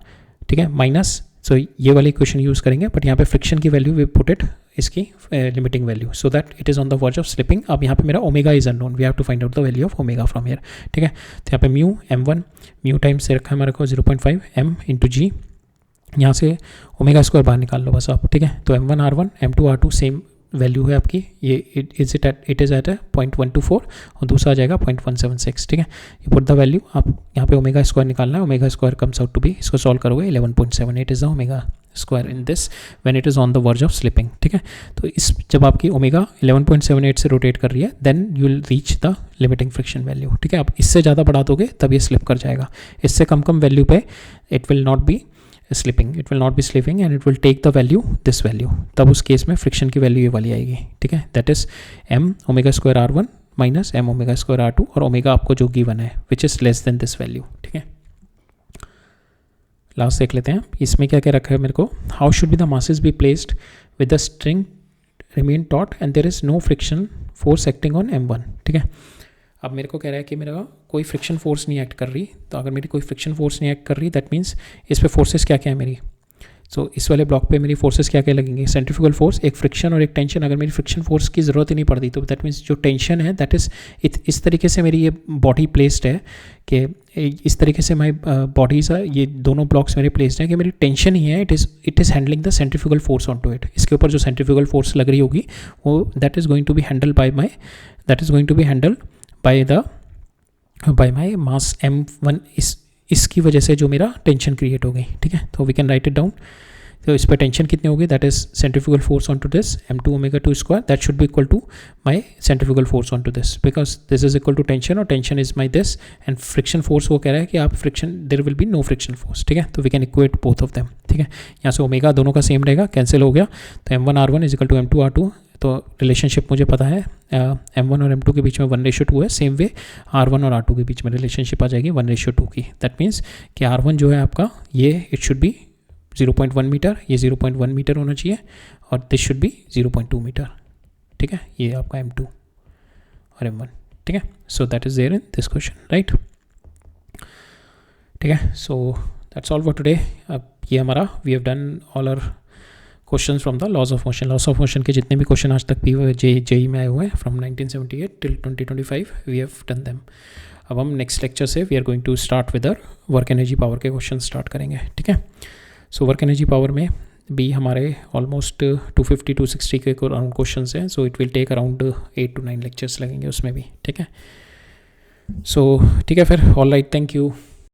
ठीक है, माइनस, सो ये वाली इक्वेशन यूज़ करेंगे, बट यहाँ पे फ्रिक्शन की वैल्यू वी पुट इट इसकी limiting value so that it is on the verge of slipping. अब यहाँ पे मेरा omega is unknown, we have to find out the value of omega from here. ठीक है, तो यहाँ पे म्यू m1 म्यू टाइम्स से रखा है हमारे को 0.5 m इंटू जी, यहाँ से ओमेगा स्क्वायर बाहर निकाल लो बस आप। ठीक है, तो m1r1 m2r2 सेम वैल्यू है आपकी, ये इट इज़ एट 0.124 और दूसरा आ जाएगा 0.176। ठीक है, ये पुट द वैल्यू, आप यहाँ पे ओमेगा स्क्वायर निकालना है, omega square comes out to be, इसको सॉल्व करोगे 11.78 is the omega square in this when it is on the verge of slipping. ठीक है, तो इस जब आपकी ओमेगा 11.78 से रोटेट कर रही है then you will reach the limiting friction value. ठीक है, आप इससे ज़्यादा बढ़ा दोगे तब ये स्लिप कर जाएगा, इससे कम वैल्यू पे it will not be slipping, it will not be slipping and it will take the value this value, तब उस केस में फ्रिक्शन की वैल्यू ये वाली आएगी। ठीक है, that is m omega square r1 minus m omega square r2 और ओमेगा आपको जो गिवन है which is less than this value. ठीक है, लास्ट देख लेते हैं इसमें क्या क्या रखा है मेरे को। How should be the masses be placed with the string remain taut and there is no friction force acting on m1। ठीक है, अब मेरे को कह रहा है कि मेरा कोई फ्रिक्शन फोर्स नहीं एक्ट कर रही, तो अगर मेरी कोई फ्रिक्शन फोर्स नहीं एक्ट कर रही दैट मीन्स इस पे फोर्सेस क्या क्या है मेरी। सो इस वाले ब्लॉक पे मेरी फोर्सेस क्या क्या लगेंगे, सेंट्रीफ्यूगल फोर्स, एक फ्रिक्शन और एक टेंशन। अगर मेरी फ्रिक्शन फोर्स की ज़रूरत ही नहीं पड़ती तो दैट मीन्स जो टेंशन है दैट इज़ इस तरीके से मेरी ये बॉडी प्लेस्ड है कि इस तरीके से माई बॉडीज ये दोनों ब्लॉक्स मेरे प्लेस्ड हैं कि मेरी टेंशन ही है, it is handling the centrifugal force on to it. इसके ऊपर जो सेंट्रीफ्यूगल फोर्स लग रही होगी वो that is going to be handle by my mass m1, इसकी वजह से जो मेरा टेंशन क्रिएट हो गई। ठीक है, तो we can write it down. तो इस पर टेंशन कितनी होगी, that is centrifugal force on to this m2 omega 2 square, that should be equal to my centrifugal force on to this, because this is equal to tension और tension is my this, and friction force वो कह रहा है कि आप friction there will be no friction force. ठीक है, तो we can equate both of them. ठीक है, यहाँ से ओमेगा दोनों का सेम रहेगा, कैंसिल हो गया, तो m1r1 is equal to m2r2, तो रिलेशनशिप मुझे पता है m1 और m2 के बीच में 1:2 है, सेम वे r1 और r2 के बीच में रिलेशनशिप आ जाएगी 1:2 की। दैट मीन्स कि r1 जो है आपका ये इट शुड बी 0.1 मीटर, ये 0.1 मीटर होना चाहिए और दिस शुड बी 0.2 मीटर। ठीक है, ये आपका m2 और m1। ठीक है, so that is there in this question, right. ठीक है, so that's all for today. अब ये हमारा we have done all our question from the laws of motion. Laws of motion के जितने भी क्वेश्चन आज तक भी जेई में आए हुए हैं from 1978 till 2025 we have done them. अब हम नेक्स्ट लेक्चर से we are going to start with work energy power के क्वेश्चन स्टार्ट करेंगे। ठीक है, सो वर्क एनर्जी पावर में भी हमारे ऑलमोस्ट 250-260 के अराउंड क्वेश्चन हैं, so it will take around 8 to 9 lectures लगेंगे उसमें भी। ठीक है, सो ठीक है फिर, ऑल राइट, थैंक यू।